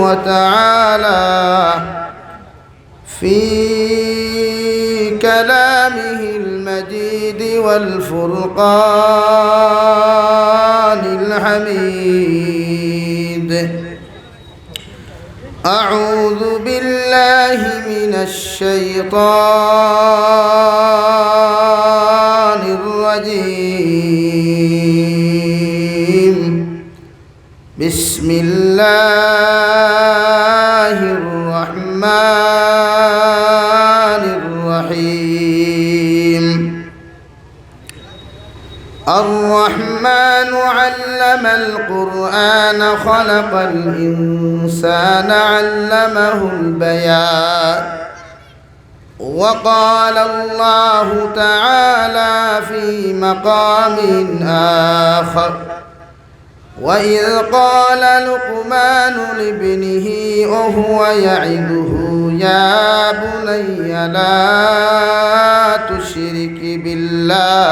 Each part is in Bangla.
وتعالى في كلامه المجيد والفرقان الحميد. أعوذ بالله من الشيطان الرجيم. بسم الله الرحمن الرحيم. الرحمن علم القرآن خلق الإنسان علمه البيان. وقال الله تعالى في مقام آخر: وإذ قال لقمان لابنه وهو يعظه يا بني لا تشرك بالله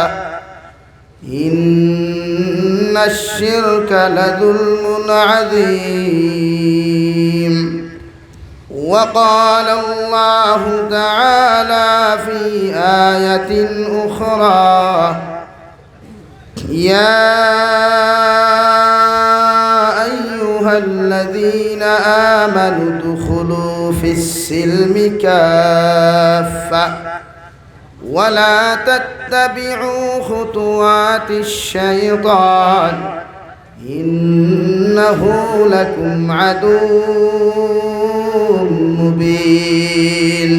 إن الشرك لظلم عظيم. وقال الله تعالى في آية أخرى: يا أيها الذين آمنوا ادخلوا في السلم كافة ولا تتبعوا خطوات الشيطان إنه لكم عدو مبين.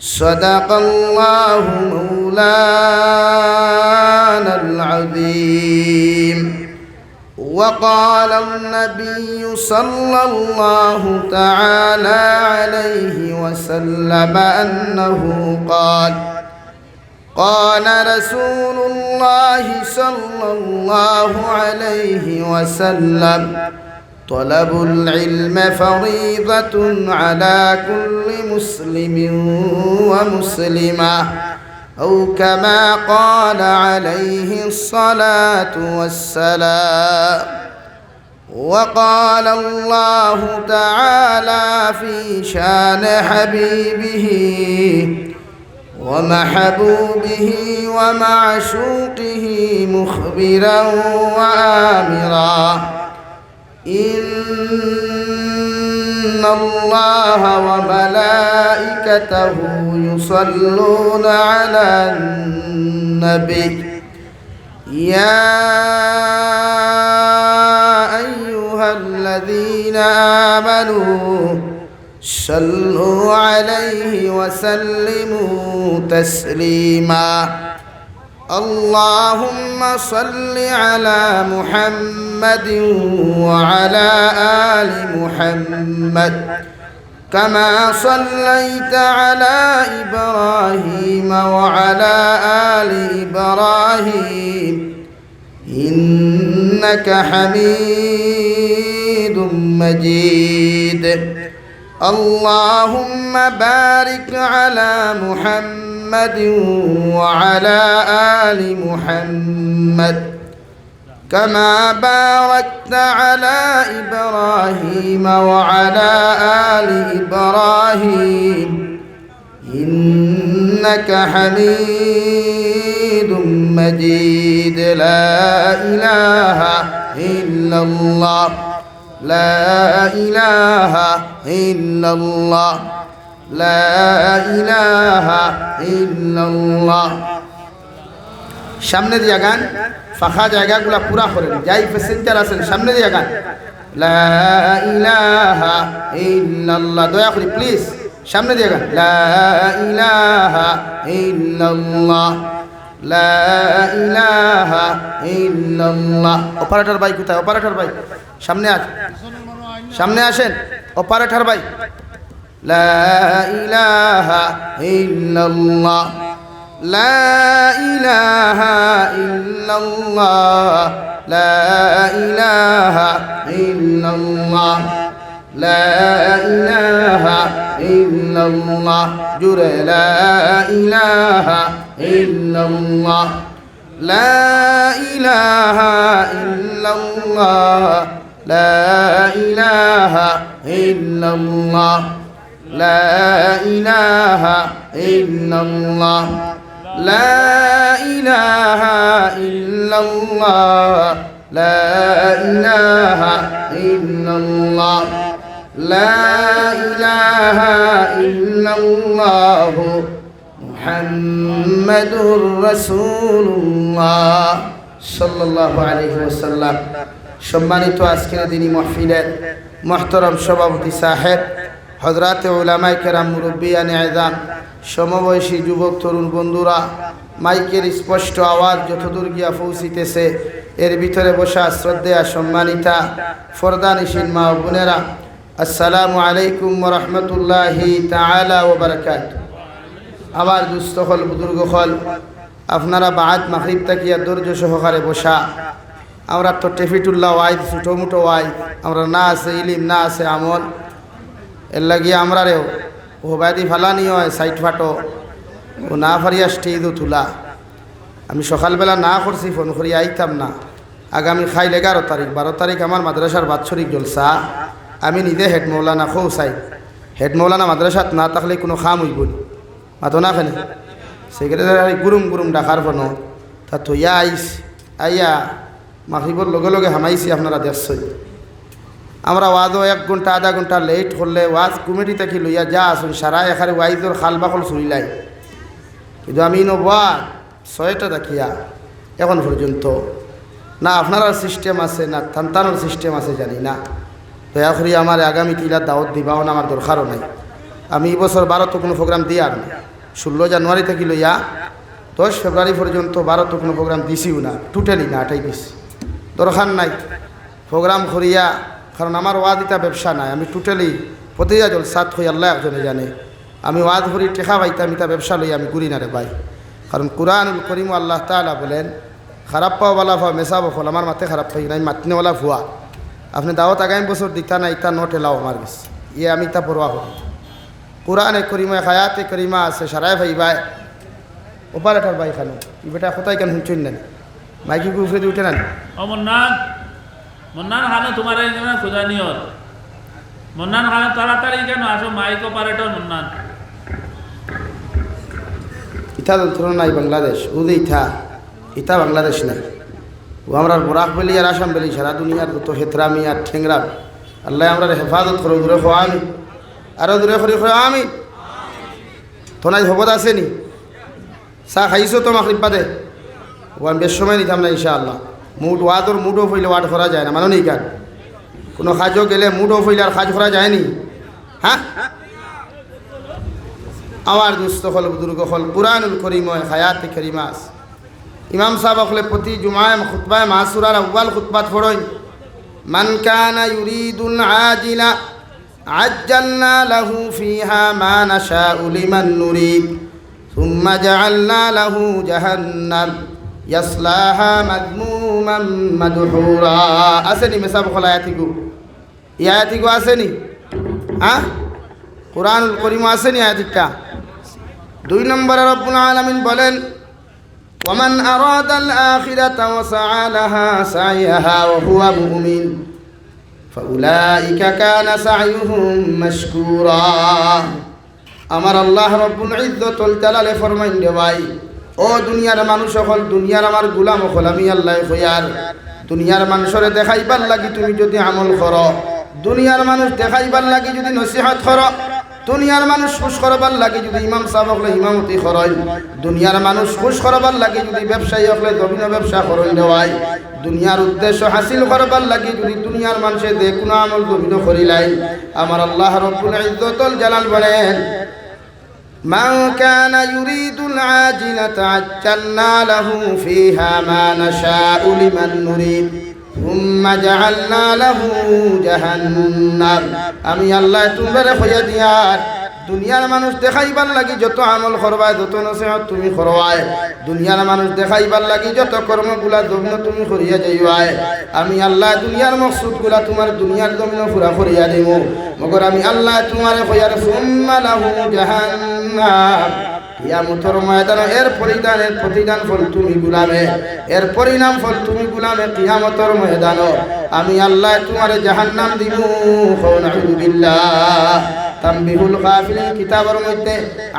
صدق الله مولانا العظيم. وقال النبي صلى الله تعالى عليه وسلم أنه قال رسول الله صلى الله عليه وسلم: طلب العلم فريضة على كل مسلم ومسلمة، أو كما قال عليه الصلاة والسلام. وقال الله تعالى في شان حبيبه ومحبوبه ومعشوقه مخبرا وآمرا: إن الله وملائكته يصلون على النبي يا أيها الذين آمنوا صلوا عليه وسلموا تسليما. اللهم صل على محمد وعلى آل محمد كما صليت على إبراهيم وعلى آل إبراهيم إنك حميد مجيد. اللهم بارك على محمد وعلى آل محمد كما باركت على إبراهيم وعلى آل إبراهيم إنك حميد مجيد. لا إله إلا الله، لا إله إلا الله، لا إله إلا الله। সামনে দিয়া গান, ফাঁকা জায়গাগুলো পুরা করেন। যাই প্যাসেঞ্জার আছেন সামনে দিয়া গান, লা ইলাহা ইল্লাল্লাহ। দয়া করে প্লিজ সামনে দিয়া গান, লা ইলাহা ইল্লাল্লাহ, লা ইলাহা ইল্লাল্লাহ। অপারেটর ভাই কোথায়? অপারেটর ভাই সামনে আসেন, সামনে আসেন অপারেটর ভাই। লা ইলাহা ইল্লাল্লাহ, লা ইলাহা ইল্লাল্লাহ, লা ইলাহা ইল্লাল্লাহ, লা ইলাহা ইল্লাল্লাহ। জুরে লা ইলাহা ইল্লাল্লাহ, লা ইলাহা ইল্লাল্লাহ, لا إله إلا الله لا إله إلا الله لا إله إلا الله لا إله إلا الله لا إله إلا الله محمد رسول الله صلى الله عليه وسلم সম্মানিত আজকের দিনী মাহফিলের মুহতারাম সভাপতি সাহেব, হযরত উলামায়ে কেরাম, মুরব্বিয়ানে আযম, সমবয়সী যুবক তরুণ বন্ধুরা, মাইকের স্পষ্ট আওয়াজ যতদূর গিয়া পৌঁছিতেছে এর ভিতরে বসা শ্রদ্ধেয়া সম্মানিতা ফরদানিশীন মা ও বোনেরা, আসসালামু আলাইকুম ওয়া রাহমাতুল্লাহি তাআলা ওয়া বারাকাতুহু। আমার দুস্থ হল বুজুর্গ হল, আপনারা বাদ মাগরিব তাকিয়া ধৈর্য সহকারে বসা। আমরা তো টেফিটুল্লাহ ওয়াইদ ছোটো মুটো ওয়াইদ, আমরা না আছে ইলিম না আছে আমল, এর লাগিয়ে আমরা রেও ও বাইদি ফালানি হয় সাইট ফাটো ও না ফারিয়া স্টেজও তুলা। আমি সকালবেলা না করছি, ফোন করি আইতাম না। আগামী খাইল 11 তারিখ 12 তারিখ আমার মাদ্রাসার বাৎসরিক জলসা। আমি নিজে হেড মৌলানা খৌ চাই, হেড মৌলানা মাদ্রাসাত না থাকলে কোনো খাম হইব মাতো না খানে সেক্রেটারি গুরুম গুরুম ডাকার ফোন তা থইয়া আইস আইয়া মাগরিবর লগে লগে হামাইছি। আপনারা দেখছই আমরা ওয়াজও 1 ঘন্টা আধা ঘন্টা লেট করলে ওয়াজ কমিটি থেকে লইয়া যা আসুন সারা এখানে ওয়াইজর খাল বাকল চুরিলাই, কিন্তু আমি নবা 6টা দেখিয়া এখন পর্যন্ত না আপনার সিস্টেম আছে না তান্তানোর সিস্টেম আছে জানি না। দয়া করি আমার আগামী তিলার দাওয়াত দিবাও না, আমার দরকারও নাই। আমি এই বছর 12 কোনো প্রোগ্রাম দিই আর 16 জানুয়ারি থেকে লইয়া 10 ফেব্রুয়ারি পর্যন্ত 12 কোনো প্রোগ্রাম দিছিও না, টোটালি না, এটাই দিছি। দরকার নাই প্রোগ্রাম করিয়া, কারণ আমার ওয়াজ এটা ব্যবসা নাই। আমি টোটালি প্রতিটা জলসাত হই আল্লাহ একজনে জানে। আমি ওয়াজ করি টেকা পাইতাম, এটা ব্যবসা লইয়া আমি করি না রে ভাই। কারণ কুরআনুল কারীম আল্লাহ তাআলা বলেন, খারাপ পাওয়ালা ভা মেসাব ফল, আমার মাথে খারাপ পাই নাই মাতনেওয়ালা ভুয়া। আপনি দাওয়াত আগামী বছর দিতা না, ইটা নোট এলাও আমার কাছে, ইয়ে আমি তা পরোয়া করি। কুরআনে করিমায় হায়াতে করিমা আছে, সারাই ভাই ভাই অপারেটর ভাই খানো ই বেটা কোথায় কেন শুনছেন না, মাইকি উফরে দিয়ে উঠে না ও মন্নান মন্নান খানো তোমার খোঁজা নিয়ত মন্নান খানো তাড়াতাড়ি কেন আসো, মাইক অপারেটর মন্নান। ইথা ধরুন নাই বাংলাদেশ, ও যে ইথা বাংলাদেশ নাই, ও আমরা বোরাক বেলি আর আসাম বেলি সারা দুনিয়ার যত হেতরামি আর ঠেংরাম আল্লাহ আমরা হেফাজত করো, দূরে খো আমি আরও দূরে করি খো আমি। থনাই হবত আসেনি চা খাইছো তো মাগরিব বাদে, ও আমি বেশ সময় নিতাম না ইনশাআল্লাহ। মুড ওয়াদর মুড অফ হইলে ওয়াদ করা যায় না, মানে নেই গান কোনো কাজও গেলে মুড অফ হইলে আর কাজ করা যায়নি। হ্যাঁ আমার দুস্থ হল বুজুর্গ হল, কুরআনুল কারীম হায়াতে কারিমাস। ইমাম সাহেব হলে প্রতি জুমায় খুতবায় মাসুরার আউয়াল খুতবাত পড়েন, মান কানা ইউরিদুল আজিলা আজ্জালনা লাহু ফিহা মা নাশাউ লিমান নুরিদ সুম্মা জাআলনা লাহু জাহান্নাম ইয়াসলাহা মাযমুমান মাদহুরা। আসেনি মেসাব খোলা আয়াতিগু, এই আয়াতিগু আসেনি? হ্যাঁ কুরআনুল কারীম আসেনি আয়াতিটা? 2 নম্বরে রব্বুল আলামিন বলেন, ওয়ামান আরাদাল আখিরাতা ওয়া সাআ লাহা সাইয়াহা ওয়া হুয়া মুমিন ফাউলাইকা কানা সাইয়ুহুম মাশকুরা। আমার আল্লাহ রব্বুল ইজ্জতুল জালালে ফরমাইন রে ভাই, ও দুনিয়ার মানুষ সকল, দুনিয়ার আমার গোলাম সকল, আমি আল্লাহ কইয়ার দুনিয়ার মানুষরে দেখাইবার লাগি তুমি যদি আমল করো, দুনিয়ার মানুষ দেখাইবার লাগি যদি নসিহত করো, দুনিয়ার মানুষ খুশ করবার লাগে যদি ইমাম সাহেব হলে ইমামতি করেন, দুনিয়ার মানুষ খুশ করবার লাগে যদি ব্যবসায়ী হলে দবিন ব্যবসা করেন দেওয়াই, দুনিয়ার উদ্দেশ্য হাসিল করবার লাগে যদি দুনিয়ার মানুষের যে কোনো আমল দবিন করিলাই, আমার আল্লাহ রব্বুল ইজ্জতুল জালাল বলেন, মান কানা ইউরিদুল আজিলাতা আজ্জালনা লাহু ফিহা মা নাশাউ লিমান নুরিদ সুম্মা জাআলনা লাহু জাহান্নাম। আমি আল্লাহ তোমরা কইয়া দিয়ার দুনিয়ার মানুষ দেখাইবার লাগি যত আমল করবায় যত নসিহত তুমি করবায় দুনিয়ার মানুষ দেখাইবার লাগি যত কর্মগুলা জমিন তুমি করিয়া যাইবায় আমি আল্লাহ দুনিয়ার মকসুদগুলা তোমার দুনিয়ার জমিন পুরা করিয়া দিব মগর আমি আল্লাহ তোমারে কইয়ার সুম্মা লাহু জাহান্নাম কিয়ামতের ময়দানে এর প্রতিদান ফল তুমি গুলামে এর পরিণাম ফল তুমি গুলামে কিয়ামতের ময়দানে আমি আল্লাহ তোমারে জাহান্নাম দিব নাউযু বিল্লাহ তানবিহুল গাফিলিন কিতাবের মধ্যে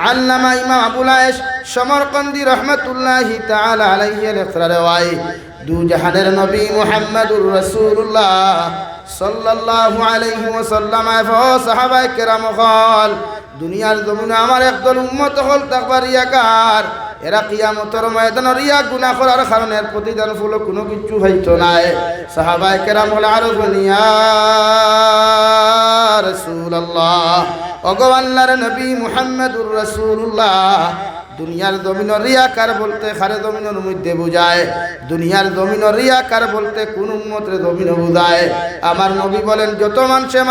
আল্লামা ইমাম আবুল আয়েশ সমরকন্দি রাহমাতুল্লাহি তাআলা আলাইহি লেখা রওয়াই দু জাহানের নবী মুহাম্মদুর রাসূলুল্লাহ সাল্লাল্লাহু আলাইহি ওয়াসাল্লাম ও সাহাবায়ে কেরাম হল দুনিয়ার জমিনে আমার একদল উম্মত হল তাকবা রিয়াকার এরা কিয়ামতের ময়দানে রিয়া গুনাহ করার কারণে এর প্রতিদান ফল কোনো কিছু হইতো না সাহাবায়ে কেরাম হল আরো দুনিয়া রাসূলুল্লাহ ওগো আল্লাহর নবী মুহাম্মদুর রাসূলুল্লাহ দুনিয়ার জমিন রিয়াকার বলতে খারে জমিনের মধ্যে বুঝায় দুনিয়ার জমিন রিয়াকার বলতে কোন উম্মতের জমিন বুঝায় আমার নবী বলেন যত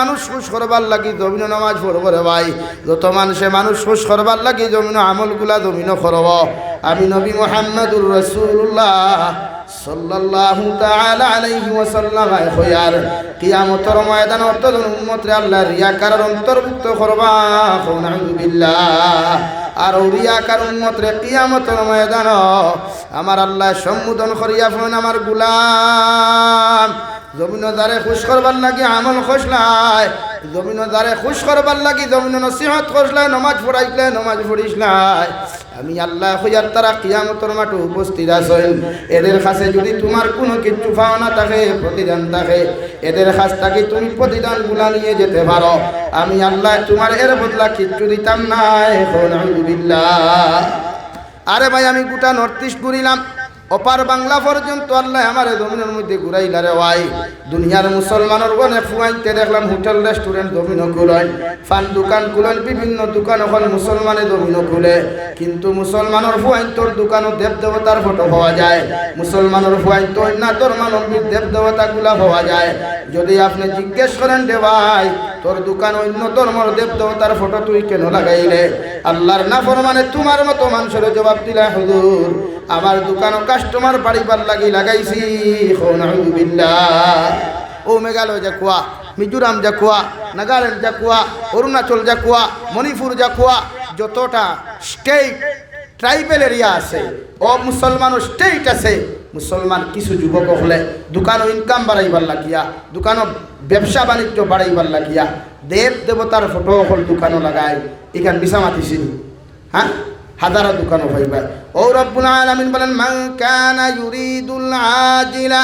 মানুষ খুশ করবার লাগি জমিন নামাজ পড়ব রে ভাই যত মানুষ খুশ করবার লাগি জমিন আমলগুলা জমিন করব আমি নবী মুহাম্মদুর রাসূলুল্লাহ সাল্লাল্লাহু তাআলা আলাইহি ওয়াসাল্লাম খয়ার কিয়ামতের ময়দানে অতজন উম্মতরে আল্লাহ রিয়াকারের অন্তর্ভুক্ত করবা নাউযু বিল্লাহ আর রিয়াকার উম্মতরে কিয়ামতের ময়দানে আমার আল্লাহ সম্বোধন করিয়া ফোন আমার গোলাম জমিন যারে খুশ করবার লাগি আমল খসলাই জমিন যারে খুশ করবার লাগি জমিন নসিহত খসলাই নমাজ পড়াইলাই নমাজ পড়িসলাই আমি আল্লাহ হইয়ার তারা কিয়ামতের মাঠে উপস্থিত আছেন এদের কাছে যদি তোমার কোনো কিছু পাওনা থাকে প্রতিদান থাকে এদের কাছ থেকে তুমি প্রতিদান গুলা নিয়ে যেতে পারো আমি আল্লাহ তোমার এর বদলা কিচ্ছু দিতাম না আলহামদুলিল্লাহ আরে ভাই আমি গোটা নর্থ ইস্ট ঘুরিলাম অপার বাংলা পর্যন্ত আল্লাহ আমার জমিনের মধ্যে ঘুরাইলা রে ভাই দুনিয়ার মুসলমানের গনে ফুয়াইতে দেখলাম হোটেল রেস্টুরেন্ট জমিন খুলেন ফান দোকান খুলেন বিভিন্ন দোকান এখন মুসলমানে জমিন খুলে কিন্তু মুসলমানের ফুয়াইন্তর দোকানও দেব দেবতার ফটো পাওয়া যায় মুসলমানের ফুয়াইন্ত অন্য ধর্মাবলম্বীর দেব দেবতাগুলা পাওয়া যায় যদি আপনি জিজ্ঞেস করেন রে ভাই তোর দোকান অন্য ধর্মের দেব দেবতার ফটো তুই কেন লাগাইলে আল্লাহর নাফরমানে তোমার মতো মানুষের জবাব দিলা হুজুর আমার দোকান কাস্টমার বাড়িবার লাগি লাগাইছি নাউযু বিল্লাহ ও মেঘালয় যা কুয়া মিজোরাম যা কুয়া নাগাল্যান্ড যা কুয়া অরুণাচল যা কুয়া মণিপুর যা কুয়া যতটা স্টেট ট্রাইবেল এরিয়া আছে ও মুসলমান স্টেট আছে মুসলমান কিছু যুবক হলে দোকানও ইনকাম বাড়াইবার লাগিয়া দোকানও ব্যবসা বাণিজ্য বাড়াইবার লাগিয়া দেব দেবতার ফটো হল দোকানও লাগায় এখান বিছা মাতিছিল হ্যাঁ হাজারো দোকানও হইবা ও রব্বুল আলামিন বলেন মান কানা ইউরিদুল আজিলা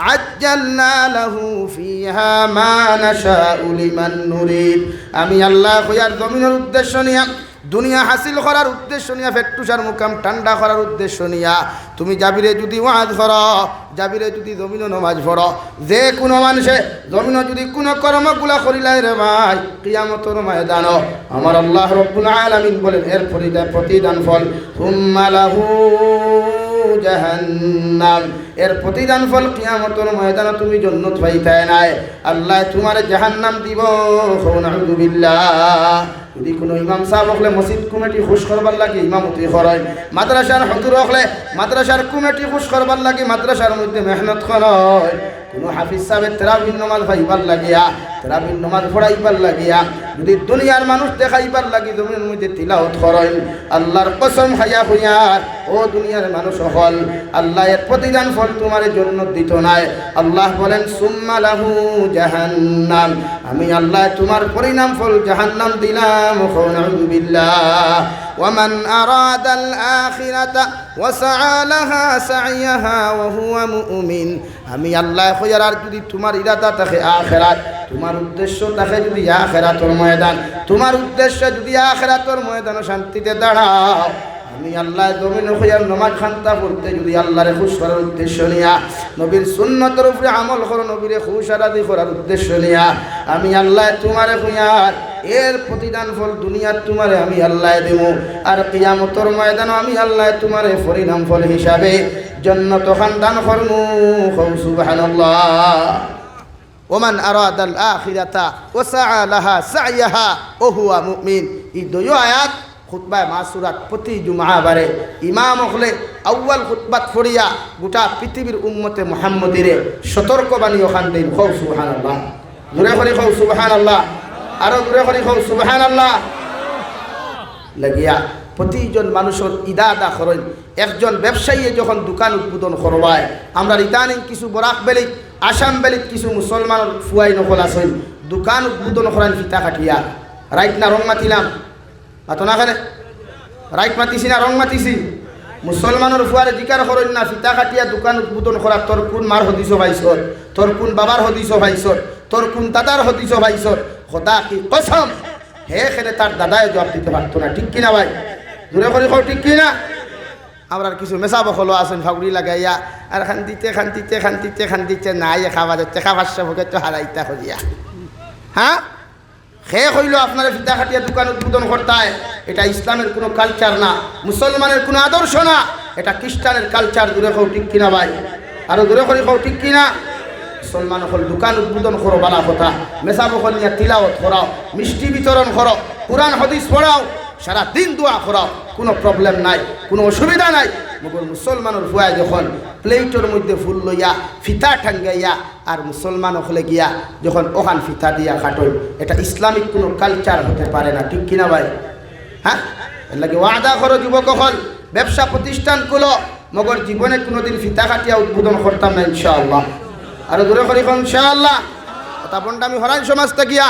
আজ্জালনা লাহু ফিহা মা নাশাউ লিমান নুরিদ আমি আল্লাহ কইয়ার জমিনের উদ্দেশ্য নিয়া দুনিয়া হাসিল করার উদ্দেশ্য নিয়া ফেট্টুসার মুকাম ঠান্ডা করার উদ্দেশ্য নিয়া তুমি যাবিরে যদি ওয়াজ করো যাবিরে যদি জমিন নমাজ পড়ো যে কোনো মানুষে জমিন যদি কোনো কর্মগুলা করিলাই রে ভাই কিয়ামতের ময়দান আমার আল্লাহ রব্বুল আলামিন বলেন এর প্রতিদান ফল সুম্মা লাহু জাহান্নাম এর প্রতিদান ফল কিয়ামতের ময়দানে তুমি জান্নাত পাইতাই নাই আল্লাহ তোমার জাহান্নাম দিব নাউযু বিল্লাহ যদি কোনো ইমাম সাহেব হলে মসজিদ কমিটি খুশ করবার লাগে ইমামতি করেন মাদ্রাসার হুজুর হলে মাদ্রাসার কমিটি খুশ করবার লাগে মাদ্রাসার মধ্যে মেহনত করেন কোনো হাফিজ সাহেবের তেরাবিন নামাজ ভাইবার লাগিয়া তেরাবিন নামাজ পড়াইবার লাগিয়া যদি দুনিয়ার মানুষ দেখাইবার লাগি জমিনের মধ্যে তিলাওয়াত করেন আল্লাহর কসম খাইয়া হইয়ার ও দুনিয়ার মানুষ হল আল্লাহ এর প্রতিদান ফল তোমার জন্য দিত নাই আল্লাহ বলেন সুম্মা লাহু জাহান্নাম আমি আল্লাহ তোমার পরিণাম ফল জাহান্নাম দিলাম নাউযু বিল্লাহ ওয়ামান আরাদাল আখিরাতা ওয়াসআ লাহা সাইয়াহা ওয়া হুয়া মুমিন আমি আল্লাহ কইয়ার আর যদি তোমার ইরাদা থাকে আখিরাত তোমার উদ্দেশ্য থাকে যদি আখিরাতের ময়দান তোমার উদ্দেশ্য যদি আখিরাতের ময়দানে শান্তিতে দাঁড়াও আমি আল্লাহ জমিনে কইয়ার নামাজ খান্তা পড়তে যদি আল্লাহরে খুশ করার উদ্দেশ্য নিয়া নবীর সুন্নতের উপরে আমল করো নবীরে খুশারাদি করার উদ্দেশ্য নিয়া আমি আল্লাহ তোমারে কইয়ার এর প্রতিদান ফল দুনিয়ার তোমারে আমি আল্লাহ দেব আর কিয়ামতের ময়দানে আমি আল্লাহ তোমারে পরিণাম ফল হিসাবে জান্নাত খান দান করমু সুবহানাল্লাহ ওমান আরাদাল আখিরাতা ওয়া সাআ লাহা সাইয়াহা ওয়া হুয়া মুমিন। এই দুই আয়াত খুতবায় মাসুরাত প্রতি জুমআ বারে ইমাম হলে আউয়াল খুতবাত ফড়িয়া গোটা পৃথিবীর উম্মতে মুহাম্মদিরে সতর্কবাণী ওখান দেন। খাও সুবহানাল্লাহ, জোরে করে খাও সুবহানাল্লাহ, আরো জোরে করে খাও সুবহানাল্লাহ লাগিয়া প্রতিজন মানুষের ইদাদা করেন। একজন ব্যবসায়ী যখন দোকান উদ্বোধন করবায়, আমরা ইদানিং কিছু বরাক বেলিক আসাম বেলিক কিছু মুসলমান ফুয়াই নকল আছেন দোকান উদ্বোধন করেন ফিতা কাটিয়া। রাইট না রং মাতিলাম? মাতো না কেন? রাইট মাতিছি না রং মাতিছি? মুসলমানের ফুয়ারে জিকার করেন না ফিতা কাটিয়া দোকান উদ্বোধন করা তোর কোন মার হদিস ভাইসর, তোর কোন বাবার হদিস ভাইসর, তোর কোন দাদার হদিস ভাইসর। খোদা কি কসম হে খেলে তার দাদায় জবাব দিতে পারতো না। ঠিক কিনা ভাই? দূরে করে খাও, ঠিক কিনা? আমরা কিছু মেশা বখলো আছেন ফাগুড়ি লাগাইয়া আর খান্দিতে নাই খাওয়া যাচ্ছে, খাবার সবকে তো হারাইতা করিয়া। হ্যাঁ, খে হইল আপনার ফিতা খাটিয়া দোকান উদ্বোধন করতে হয়। এটা ইসলামের কোনো কালচার না, মুসলমানের কোনো আদর্শ না, এটা খ্রিস্টানের কালচার। দূরে খাও, ঠিক কিনা ভাই? আরো দূরে করে খাও, ঠিক কিনা? মুসলমান হল দোকান উদ্বোধন করো বালা কথা, মেশা বখল নিয়ে তিলাওয়াত করাও, মিষ্টি বিতরণ করো, কুরআন হাদিস পড়াও, সারা দিন দোয়া করাও, কোনো প্রবলেম নাই, কোনো অসুবিধা নাই। মগর মুসলমানের ফুয়া যখন প্লেটের মধ্যে ফুল লইয়া ফিতা ঠাঙ্গাইয়া আর মুসলমান হলে গিয়া যখন ওখান ফিতা দিয়া কাটল, এটা ইসলামিক কোনো কালচার হতে পারে না। ঠিক কিনা ভাই? হ্যাঁ, এর লাগে ওয়াদা করো যুবক হল, ব্যবসা প্রতিষ্ঠান খুলো, মগর জীবনে কোনোদিন ফিতা কাটিয়া উদ্বোধন করতাম না ইনশাআল্লাহ। আর দূরে করি ইনশাআল্লাহ। কথা বন্ধ আমি হরান সমাজটা গিয়া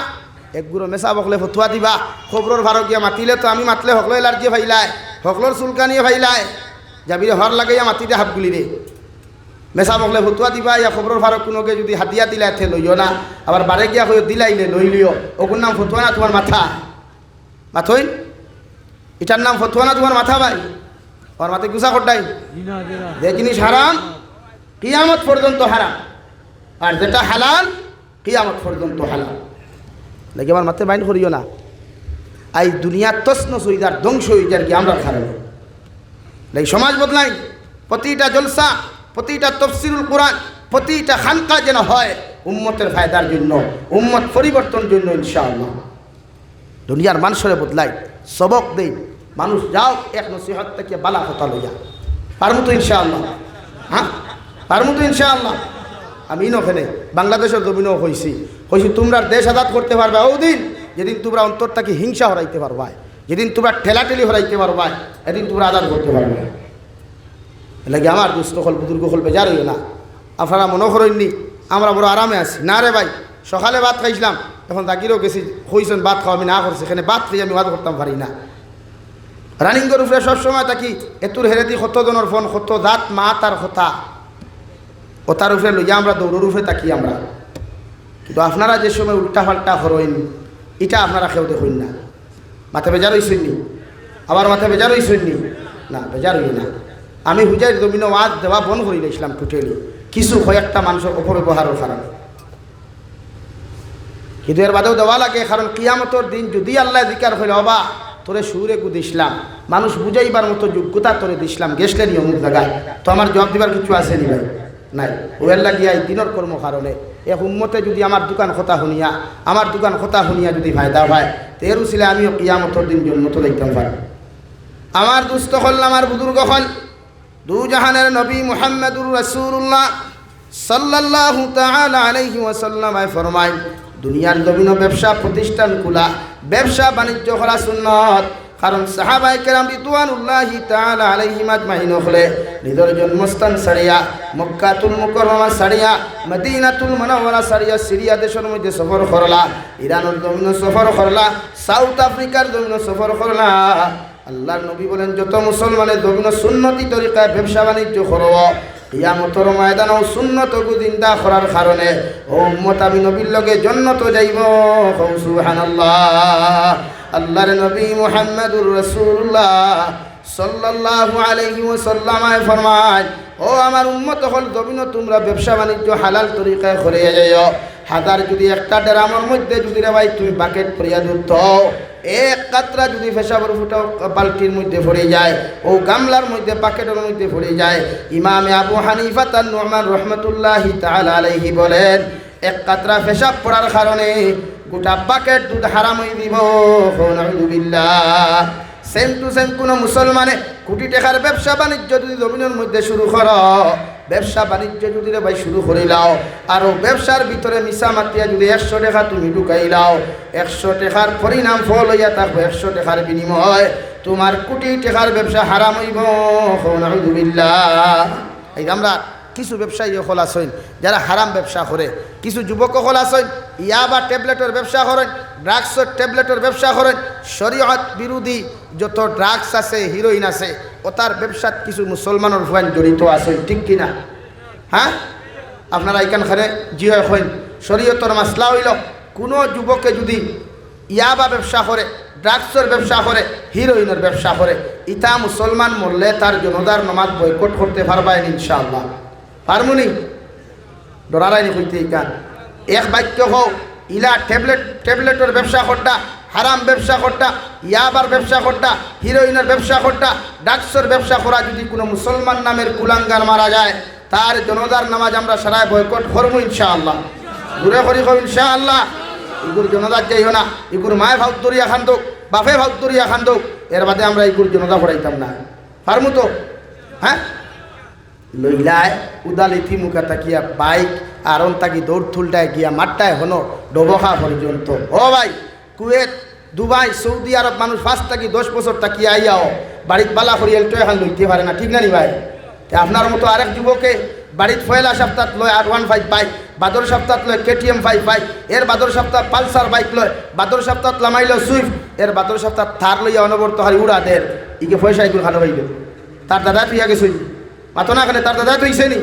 একগুলো মেশা বকলে ফতুয়া দিবা, খবরের ভারত গিয়া মাতিলে তো আমি মাতলে হকলো এলার্জি ভাইলায়, হকলোর চুলকানিয়ে ভাইলায় যাবিরে হর লাগাইয়া মাতিতে হাফগুলি রে। মেশা বকলে ফতুয়া দিবা ইয়া খবরের ভারত কোনোকে যদি হাতিয়া দিলাই থে লইও না, আবার বারে গিয়া হয়ে দিলাইলে লই লিও, ওগুর নাম ফতুয়া না তোমার মাথা? মাথইন এটার নাম ফতুয়া না তোমার মাথা ভাই? আমার মাথায় গুছা করটাই যে জিনিস হারাম কিয়ামত পর্যন্ত হারাম, আর যেটা হালাল কিয়ামত পর্যন্ত হালাল। লাগে আমার মাথায় মাইন্ড করিও না। এই দুনিয়ার তসন সইদার ধ্বংস হয়ে যার কি আমরা খারাপ লাগে। সমাজ বদলাই, প্রতিটা জলসা, প্রতিটা তফসিরুল কোরআন, প্রতিটা খানকা যেন হয় উম্মতের ফায়দার জন্য, উম্মত পরিবর্তনের জন্য ইনশাআল্লাহ। দুনিয়ার মানুষের বদলাই, সবক দেই, মানুষ যাও এক নসিহত থেকে বালা কথা লইয়া পারমু তো ইনশাআল্লাহ। হ্যাঁ, পারমু তো ইনশাআল্লাহ। আমি ওখানে বাংলাদেশের জমিনও হয়েছি তোমরা দেশ আজাদ করতে পারবে ওদিন যেদিন তোমরা অন্তর থেকে হিংসা হরাইতে পারবা, যেদিন তোমরা ঠেলাঠেলি হরাইতে পারবা, এদিন তোমরা আজাদ করতে পারবে। লাগে আমার দুস্থ হল বুজুর্গ হল বেজার হইও না। আপনারা মনে করেননি আমরা বড় আরামে আছি না রে ভাই। সকালে ভাত খাইছিলাম, এখন তাকিরেও গেছি হইছেন ভাত খাওয়া আমি না করছি, এখানে ভাত খেয়ে আমি ওয়াজ করতাম পারি না। রানিং করে উঠে সবসময় থাকি এতুর হেরেদি কতজনের ফোন, কত জাত মা তার কথা ও তার উপরে লইয়া আমরা দৌড়ের উপরে থাকি আমরা। কিন্তু আপনারা যে সময় উল্টা পাল্টা হরইন এটা আপনারা কেউ দেখুন না। মাথা বেজার হইসেননি? আবার মাথা বেজার হইসেননি? না, বেজার হই না। আমি হুজাইর জমিন ওয়াজ দেওয়া বন্ধ করে দিয়েছিলাম টোটালি, কিছু কয়েকটা মানুষের অপব্যবহারের কারণে। কিন্তু এর বাদেও দেওয়া লাগে, কারণ কিয়ামতের দিন যদি আল্লাহ জিকার হইল হবা তোরে সুরে কু দিসলাম, মানুষ বুঝাইবার মতো যোগ্যতা তোরে দিসলাম, গেছলে নি অমুক জায়গায়, তো আমার জবাব দিবার কিছু আসেনি ভাই? নাই। ওয়ের লাগিয়া এই দিনের কর্ম কারণে এক উম্মতে যদি আমার দোকান কথা শুনিয়া, আমার দোকান কথা শুনিয়া যদি ফায়দা হয়, তো এর উচিলে আমিও কিয়ামতের দিন জন্মত দেখতাম পারি। আমার দুস্থ হল, আমার বুজুর্গ হল, দু জাহানের নবী মুহাম্মদুর রাসূলুল্লাহ সাল্লাল্লাহু তাআলা আলাইহি ওয়াসাল্লাম ফরমায়, দুনিয়ার জমিন ব্যবসা প্রতিষ্ঠান খোলা, ব্যবসা বাণিজ্য করা সুন্নত। কারণ সাহাবায়ে কেরাম রিদওয়ানুল্লাহি তাআলা আলাইহিম আজমাইন হলে নিজের জন্মস্থান ছাড়িয়া, মক্কাতুল মুকাররমা ছাড়িয়া, মদিনাতুল মুনাওয়ারা ছাড়িয়া সিরিয়া দেশের মধ্যে সফর করলা, ইরানের জমিন সফর করলা, সাউথ আফ্রিকার জমিন সফর করলা। আল্লাহর নবী বলেন, যত মুসলমানের জমিন সুন্নতি তরিকায় ব্যবসা বাণিজ্য করব, কিয়ামতের ময়দানেও সুন্নত জিন্দা করার কারণে ও উম্মত আমি নবীর লগে জান্নাতে যাইব। সুবহানাল্লাহ। আল্লাহর নবী মুহাম্মদুর রাসূলুল্লাহ সাল্লাল্লাহু আলাইহি ওয়াসাল্লাম ফরমায়, ও আমার উম্মত হল জমিন তোমরা ব্যবসা বাণিজ্য হালাল তরিকায় করে যাইও। হাজার যদি একটা ড্রামের মধ্যে যদি রে ভাই তুমি বাকেট পরিয়া দুধ এক কাতরা যদি পেশাবের ফুটাও বালতির মধ্যে পড়ে যায়, ও গামলার মধ্যে বাকেটের মধ্যে পড়ে যায়, ইমামে আবু হানিফা তার নুমান রহমতুল্লাহি তাআলা আলাইহি বলেন, এক কাতরা পেশাব পড়ার কারণে গোটা বাকেট দুধ হারাম হয়ে দিব। নাউযুবিল্লাহ। সেম টু সেম কোনো মুসলমানে কোটি টাকার ব্যবসা বাণিজ্য যদি জমিনের মধ্যে শুরু করো, ব্যবসা বাণিজ্য যদি রে ভাই শুরু করে লাও, আর ব্যবসার ভিতরে মিশা মাতিয়া যদি 100 টাকা তুমি ঢুকাই লাও, 100 টাকার পরিণাম ফল হইয়া থাকবে 100 টাকার বিনিময় তোমার কোটি টাকার ব্যবসা হারাম হইব। নাউযুবিল্লাহ। এই আমরা কিছু ব্যবসায়ী হল আসেন যারা হারাম ব্যবসা করে, কিছু যুবক হল আসেন ইয়াবা ট্যাবলেটের ব্যবসা করেন, ড্রাগসের ট্যাবলেটের ব্যবসা করেন। শরীয়ত বিরোধী যত ড্রাগস আছে, হিরোইন আছে, ও তার ব্যবসাত কিছু মুসলমানের ফাইন জড়িত আছে, ঠিক কিনা? হ্যাঁ, আপনারা এইখানখানে জিও হইন শরীয়তর মাসলা হইল কোনো যুবকে যদি ইয়াবা ব্যবসা করে, ড্রাগসের ব্যবসা করে, হিরোইনের ব্যবসা করে, ইতা মুসলমান মরলে তার জনতার নামাজ বয়কট করতে পারবেন ইনশাআল্লাহ। পারমুনি ডরারাইনি কইতে ইকান এক বাক্য হোক ইলা ট্যাবলেটের ব্যবসা করটা, হারাম ব্যবসা করটা, ইয়াবার ব্যবসা করটা, হিরোইনের ব্যবসা করটা, ড্রাগসের ব্যবসা করা যদি কোনো মুসলমান নামের কুলাঙ্গার মারা যায়, তার জনতার নামাজ আমরা সারায় বয়কট করবো ইনশাআল্লাহ। দূরে করি কব ইনশাআল্লাহ। ইগুর জনতার যাইও না, ইগুর মায়ে ভাউদরিয়া খান্দুক, বাপে ভাউদরিয়া খান্দুক, এর বাদে আমরা ইগুর জনতা করাইতাম না। পারমু তো? হ্যাঁ, লইলায় উদালিথি মুখা তাকিয়া বাইক আর তাকি দৌড় থুলটায় গিয়া মাঠটায় হনো ডোবখা পর্যন্ত। ও ভাই, কুয়েত, দুবাই, সৌদি আরব মানুষ 5 থেকে 10 বছর তাকিয়া আইয়াও বাড়িত বালা করিয়াল তো এখন লইতে পারে না, ঠিক না নি ভাই? আপনার মতো আরেক যুবকে বাড়িত পয়লা সপ্তাহ লয় R15 বাইক, বাদর সপ্তাহ লয় KTM 5 বাইক, এর বাদর সপ্তাহ পালসার বাইক লয়, বাদর সপ্তাহ লামাইল সুইফট, এর বাদর সপ্তাহ থার লইয়া অনবর্ত হারি উড়া দের ইকে পয়সা এগুলো খানো পাইল। তার দাদা তুই আগে শুই মাতো না খানে, তার দাদা তুইছে নি।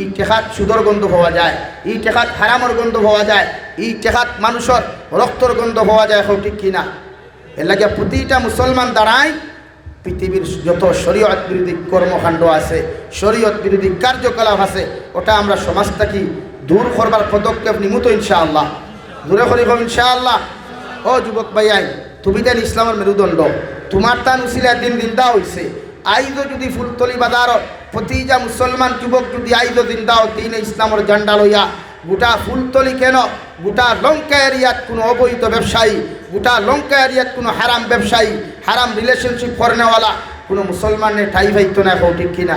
ই টেকাত সুদর গন্ধ পাওয়া যায়, ই টেকাত হারামর গন্ধ পাওয়া যায়, ই টেকাত মানুষের রক্তর গন্ধ পাওয়া যায়, হোক ঠিক কিনা? এর লাগে প্রতিটা মুসলমান দাঁড়ায় পৃথিবীর যত শরীয়ত বিরোধী কর্মকাণ্ড আছে, শরীয়ত বিরোধী কার্যকলাপ আছে, ওটা আমরা সমাজ থেকে দূর করবার পদক্ষেপ নিমু তো ইনশাআল্লাহ। দূরে করি হোক ইনশাআল্লাহ। ও যুবক ভাইয়াই, তুমি দেন ইসলামের মেরুদণ্ড, তোমার তান উসিলা দিন দিনদা হয়েছে। আইজো যদি ফুলতলি বাজার প্রতিটা মুসলমান যুবক যদি আইজো দিনদাও দিন ইসলামের ঝান্ডা লইয়া, গোটা ফুলতলি কেন গোটা লঙ্কা এরিয়াত কোনো অবৈধ ব্যবসায়ী, গোটা লঙ্কা এরিয়াত কোনো হারাম ব্যবসায়ী, হারাম রিলেশনশিপ করনেওয়ালা কোনো মুসলমানের ঠাই ভাইতো না, খাও ঠিক কিনা?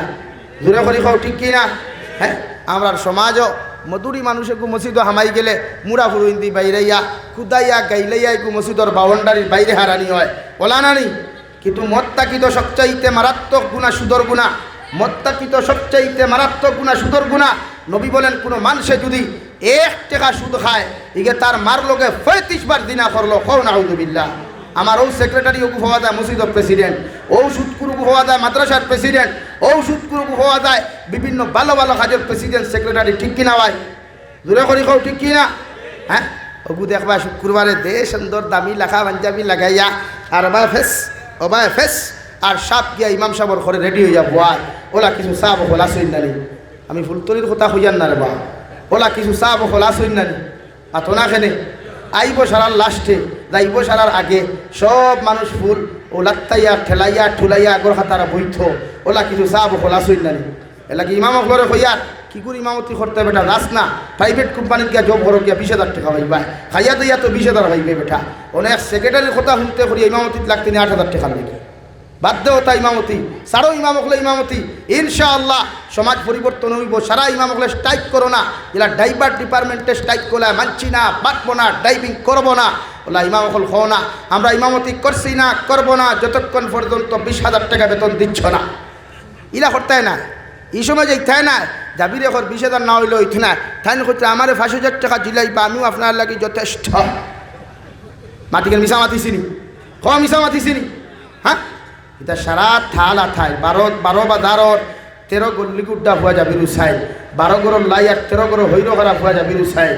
দূরে করি খাও ঠিক কিনা? হ্যাঁ, আমরা সমাজও মধুরী মানুষেকু মসজিদ হামাই গেলে মুড়া ফুরুইন্দি বাইরাইয়া খুদাইয়া গাইলাইয়া একু মসজিদর বাউন্ডারির বাইরে হারানি হয়, ওলা নানি। কিন্তু মত্তাকিত সবচাইতে মারাত্মক গুণা সুদর গুণা, মত্তাকিত সবচাইতে মারাত্মক গুণা সুদর গুণা। নবী বলেন কোনো মানুষে যদি 1 টাকা সুদ খায়, ইগে তার মার লোকে 35 বার দিনা করলো। কও নাউযুবিল্লাহ। আমার ও সেক্রেটারি ওগু হওয়া যায় মসজিদের প্রেসিডেন্ট, ও সুদকুরুগু হওয়া যায় মাদ্রাসার প্রেসিডেন্ট, ও সুদকুরুগু হওয়া যায় বিভিন্ন ভালো ভালো কাজের প্রেসিডেন্ট সেক্রেটারি, ঠিক কিনা ভাই? দূরে করি খাও ঠিক কিনা? হ্যাঁ, ওগু দেখবা শুক্রবারে দে সুন্দর দামি লেখা পাঞ্জাবি লাগাইয়া আর বা ফেস ও বা ফেস আর সাপ গিয়া ইমাম সাহর ঘরে রেডি হইয়া বয়। ওলা কিছু চাহ বলা সইন নানি, আমি ফুলতলির কথা হইয়ান না রে বা, ওলা কিছু চাহ বলা সইন নানি। আতো না খেনে আইব সারার লাস্টে যাইব সারার আগে সব মানুষ ফুল ও লাত্তাইয়া ঠেলাইয়া ঠুলাইয়া আগর খাতারা বইথ, ওলা কিছু চাহ বলা সইন নানি। এলাকি ইমাম ঘরে হইয়ার কি করে ইমামতি করতে বেটা রাস না, প্রাইভেট কোম্পানির গিয়া জব ঘর গিয়া 20,000 টাকা পাইবা, খাইয়া দিয়া তো 20,000 পাইবে বেটা। অনেক সেক্রেটারির কথা শুনতে করি ইমামতিত লাগতে নিয়ে 8,000 টাকা লাগে। বাধ্য হতা ইমামতি, সারো ইমাম হলে ইমামতি। ইনশাআল্লাহ সমাজ পরিবর্তন হইব। সারা ইমাম হলে স্ট্রাইক করো না, এলা ড্রাইভার ডিপার্টমেন্টে স্ট্রাইক করলে মানছি না, বাঁচবো না, ড্রাইভিং করবো না, ওলা ইমাম হল হও না। আমরা ইমামতি করছি না, করবো না যতক্ষণ পর্যন্ত 20,000 টাকা বেতন দিচ্ছ না। ইলা করতে না, এই সময় যে থাই না যাবির এখন 20,000 না হইলে ওইথ না থাই না করতে আমার 5,000 টাকা দিলাইবা, আমিও আপনার লাগি যথেষ্ট। মাটিকে মিশা মাতিছিনি, মিশা মাতিছিনি। হ্যাঁ, এটা সারা থালা থাই 12 বা 13 গল্লি গুড্ডা হওয়া যাবি রুসাই, 12 গরর লাই আর 13 গরর হৈর করা হওয়া যাবি রুসাই।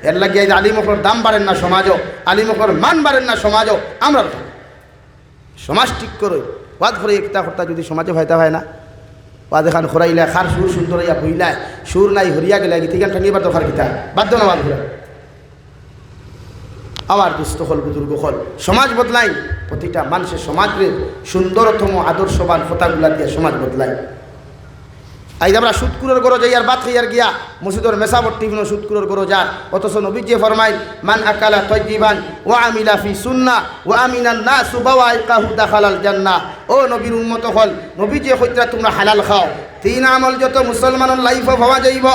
এর লাগিয়ে আলিমকর দাম বাড়েন না সমাজও, আলিমকর মান বাড়েন না সমাজও। আমরা সমাজ ঠিক করো, ওয়াদ করে একটা হত্যা যদি সমাজে হয়তা হয় না, ওয়াদ এখান খরাইলা খার সুর সুন্দর ইয়া বইলায় সুর নাই হরিয়া গেলে গীতিগান ঠাঙ্গিবার দরকার গীতা বাধ্য না বাদ ঘুরে আবার দুস্থ হল বুজুর্গ হল। সমাজ বদলাই, প্রতিটা মানুষের সমাজের সুন্দরতম আদর্শবান কথাগুলা দিয়ে সমাজ বদলায়। আজ আমরা সুদকুরের গরো যাই আর বাদ খাইয়ার গিয়া মসজিদের মেসাবর টিফিনও সুদকুরের গরো যার, অথচ নবী যে ফরমাইল মান আকালা তয়্যিবান ওয়া আমিলা ফি সুন্নাহ ওয়া আমিনান নাসু বাওয়াইকাহু দাখালাল জান্নাহ। ও নবীর উম্মত হল, নবী যে কইরা তোমরা হালাল খাও, তিন আমল যত মুসলমানের লাইফে পাওয়া যাইব,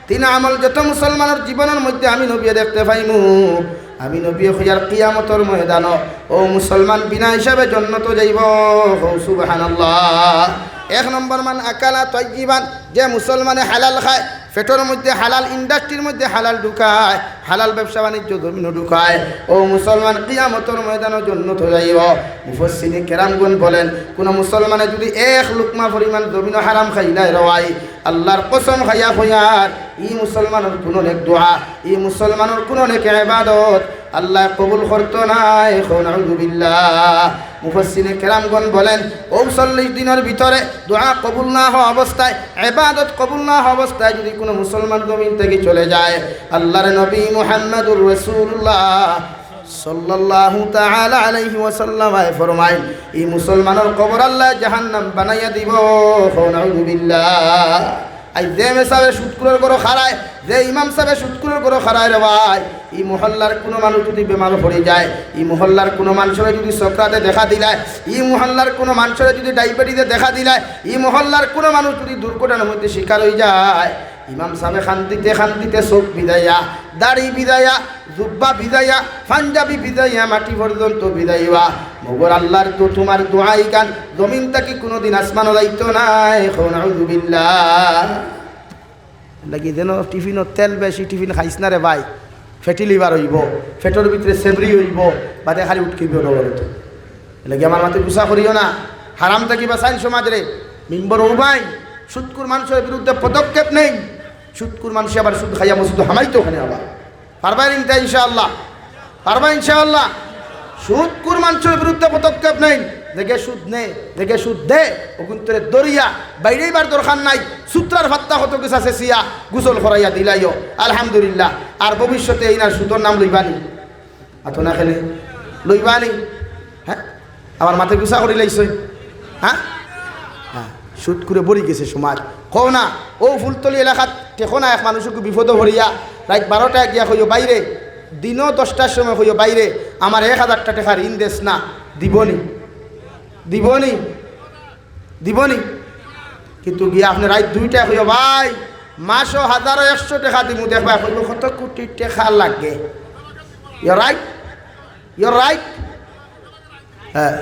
তিন আমল যত মুসলমানের জীবনের মধ্যে আমি নবী দেখতে পাইমু, আমি নবী হইয়ার কিয়ামতের ময়দান ও মুসলমান বিনা হিসাবে জান্নাত যাইব। সুবহানাল্লাহ। এক নম্বর মান আকালা তয়্যিবান, যে মুসলমানে হালাল খায়, পেটের মধ্যে হালাল, ইন্ডাস্ট্রির মধ্যে হালাল ঢুকায়, হালাল ব্যবসা বাণিজ্য জমিনও ঢুকায়, ও মুসলমান কিয়ামতের ময়দানে জান্নাত যাইব। মুফাসসিরিনে কেরামগণ বলেন, কোন মুসলমানে যদি এক লুকমা পরিমাণ জমিনও হারাম খাইলাই রওয়াই, আল্লাহর কসম খাইয়া হইয়ার ই মুসলমানের কোনো নেক দোয়া, ই মুসলমানের কোনো নেক ইবাদত আল্লাহ কবুল করতো নাই। নাউযু বিল্লাহ। মুফাসসিরিনে কেরামগণ বলেন, ৪৯ দিনের ভিতরে দোয়া কবুল না হওয়া অবস্থায়, ইবাদত কবুল না হওয়া অবস্থায় যদি কোনো মুসলমান জমিন থেকে চলে যায়, আল্লাহর নবী মুহাম্মদুর রাসূলুল্লাহ সাল্লাল্লাহু তাআলা আলাইহি ওয়াসাল্লাম ফরমায়, এই মুসলমানের কবর আল্লাহ জাহান্নাম বানাইয়া দিব। নাউযু বিল্লাহ। আই যে মেসাবে সুদকুরের গরো খারায়, যে ইমাম সাহেব সুদকুরের গরো খারায় রে ভাই, এই মহল্লার কোনো মানুষ যদি বেমার পড়ে যায়, এই মহল্লার কোনো মানুষের যদি সক্রাতে দেখা দিলায়, এই মহল্লার কোনো মানুষের যদি ডায়াবেটিসে দেখা দিলায়, এই মহল্লার কোনো মানুষ যদি দুর্ঘটনার মধ্যে শিকার হয়ে যায়, ইমাম সাহেব খান্তিতে খান্তিতে চোখ বিদাইয়া, দাড়ি বিদাইয়া, জুব্বা বিদাইয়া, পাঞ্জাবি বিদাইয়া, মাটি পর্যন্ত বিদাইবা, মগর আল্লাহর তো তোমার দোয়াই গান জমিন থেকে কোনোদিন আসমানও যাইতো নাই। নাউযু বিল্লাহ। লাগি যেন টিফিনত তেল বেশি টিফিন খাইস না রে ভাই, ফেটি লিভার হইব, ফেটর ভিতরে সেবরি হইব, বাদে খালি উঠকিব নগরত। লাগি আমার মাথে গুসা করিও না, হারাম থাকি বাঁচাইন সমাজ রে। মিম্বর উবাই সুদকুর মানুষের বিরুদ্ধে পদক্ষেপ নেই, সুদকুর মানুষ আবার সুদ খাইয়া মসুদ হামাইতো ওখানে আবার পারবেন ইনতা ইনশাআল্লাহ, পারবা ইনশাআল্লাহ। সুদকুর মানুষের বিরুদ্ধে পদক্ষেপ নেই, দেখে সুদ নে, দেখে সুদ দে, ওগুন্তরে দরিয়া বাইরেইবার দরকার নাই, সূত্রার ফাত্তা কত কিছু আছে সিয়া গুসল করাইয়া দিলাইও আলহামদুলিল্লাহ। আর ভবিষ্যতে এই না সুদর নাম লইবানি, আতো না খেলে লইবানি। হ্যাঁ, আমার মাথায় গুসা করি লাইছ। হ্যাঁ হ্যাঁ, সুদ করে বড়ি গেছে সমাজ। কও না ও ফুলতলি এলাকাত টেকো না এক মানুষকে বিপদ ভরিয়া রাত 12টায় গিয়া কইও বাইরে, দিনও 10টার সময় কইও বাইরে আমার 1000 টাকা ঋণ দেস না, দিবনি দিবনি দিবনি। কিন্তু গিয়া আপনি রাত 2টায় কইও ভাই মাসও 1000-100 টাকা দিব, দেখবা কইব কত কোটি টাকা লাগে। Your right, your right. হ্যাঁ,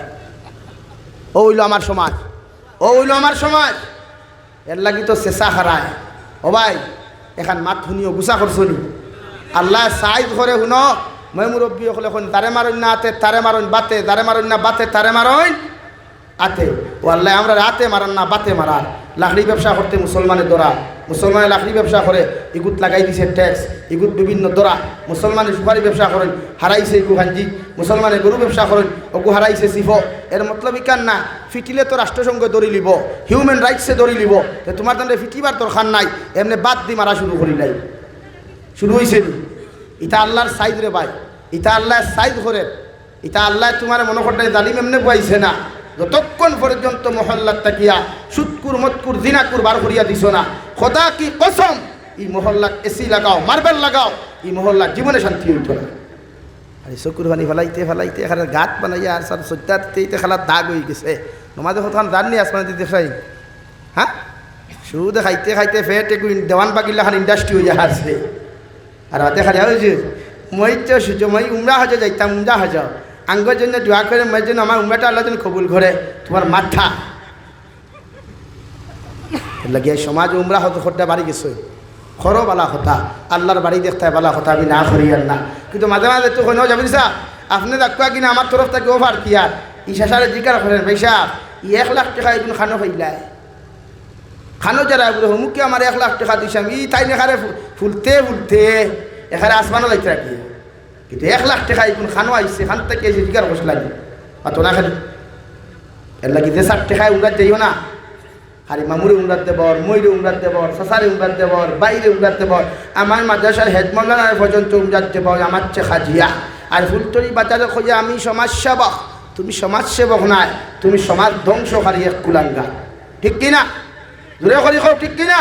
ও হইল আমার সমাজ, ও হইল আমার সমাজ। এর লাগি তো চেষ্টা হারায়। ও ভাই এখান মাত শুনিও গুছা করছনি, আল্লাহ সাইজ করে শুনো, মই মুরব্বী হলে এখন তারে মারণ না আতে, তারে মারণ বাতে, তারে মারণ না বাতে, তারে মারণ আতে। ও আল্লাহ আমরা রাতে মারান না বাতে মারান। লাকড়ি ব্যবসা করতে মুসলমানের দরা, মুসলমানের লাকড়ি ব্যবসা করে, ইগুত লাগাই দিছে ট্যাক্স, ইগুত বিভিন্ন দরা। মুসলমানের সুপারি ব্যবসা করেন, হারাইছে ইগু হাঞ্জি। মুসলমানের গরু ব্যবসা করেন, ওগু হারাইছে সিফ। এর মতলব ইকান না ফিটিলে তো রাষ্ট্রসংঘ দড়ি লিব, হিউম্যান রাইটসে দড়ি লিব, তোমার তাহলে ফিটিবার দরকার নাই, এমনি বাদ দি মারা শুরু করিলাই, শুরু হয়েছে। ইটা আল্লাহর সাইজ রে ভাই, ইটা আল্লাহর সাইজ করে, ইটা আল্লাহ তোমার মনে করতে জালিম এমনি পাইছে না। যতক্ষণ পর্যন্ত মহল্লার তাকিয়া সুদকুর মতকুর জিনাকুর বার করিয়া দিছ না, খোদা কি কসম এই মহল্লার এসি লাগাও, মার্বেল লাগাও, এই মহল্লার জীবনে শান্তি হইত না। আর চকুর পানি ফেলাইতে ফেলাইতে এখানে গাত বানাইয়া আর সব সজ্জাতে খেলার দাগ হয়ে গেছে। নমাজে কতক্ষণ জাননি আসমানে দিতে চাই। হ্যাঁ, শুধু খাইতে খাইতে ফেট একটু দেওয়ান বাকিলা খান ইন্ডাস্ট্রি হইয়া আসছে। আর হাতে খালি হয়েছে মই তো সুযোগ, মই উমরা হাজা যাইতাম, উমরা হাজা আঙ্গর জন্য দোয়া করে, মই জন্য আমার উমরাটা আল্লাহ যেন কবুল করে। তোমার মাথা লাগিয়ে সমাজ উমরা হতো খোদ্দা বাড়ি গেছে, খরো বালা কথা, আল্লাহর বাড়ি দেখতে বালা কথা, আমি না করি আর না। কিন্তু মাঝে মাঝে তো কোনো যাবেন সা আপনি দেখা কিনা আমার তরফ থেকে ওভার কি আর ইশাসারে জিকার করেন, ভাইসা 1 লাখ টাকা এখন খানো খাইলায়, খানো যারা বলে হুমুকে আমার 1 লাখ টাকা দিছাম, ই তাই নেখারে ফুলতে ফুলতে এখানে আসমানও যাইতে রাখি। কিন্তু 1 লাখ টাকা এখন খানো আইসে, খান থেকে এসে জিকার বসে লাগে পাতো না খালি। এর লাগি যে 60 টাকায় উমরাত যাইও না, খালি মামুরে উমরাত দেবর, ময়ূরে উমরাত দেবর, সাসারে উমরাত দেবর, বাইরে উমরাত দেবর। আমার মাদ্রাসার হেডমোল্লা পর্যন্ত উমরাত দেবর আমার চেয়ে খাজিয়া। আর ফুলতলি বাজারে খোঁজে আমি সমাজসেবক, তুমি সমাজসেবক নাই, তুমি সমাজ ধ্বংসকারী এক কুলাঙ্গা, ঠিক কিনা? জোরে করি খাও ঠিক কিনা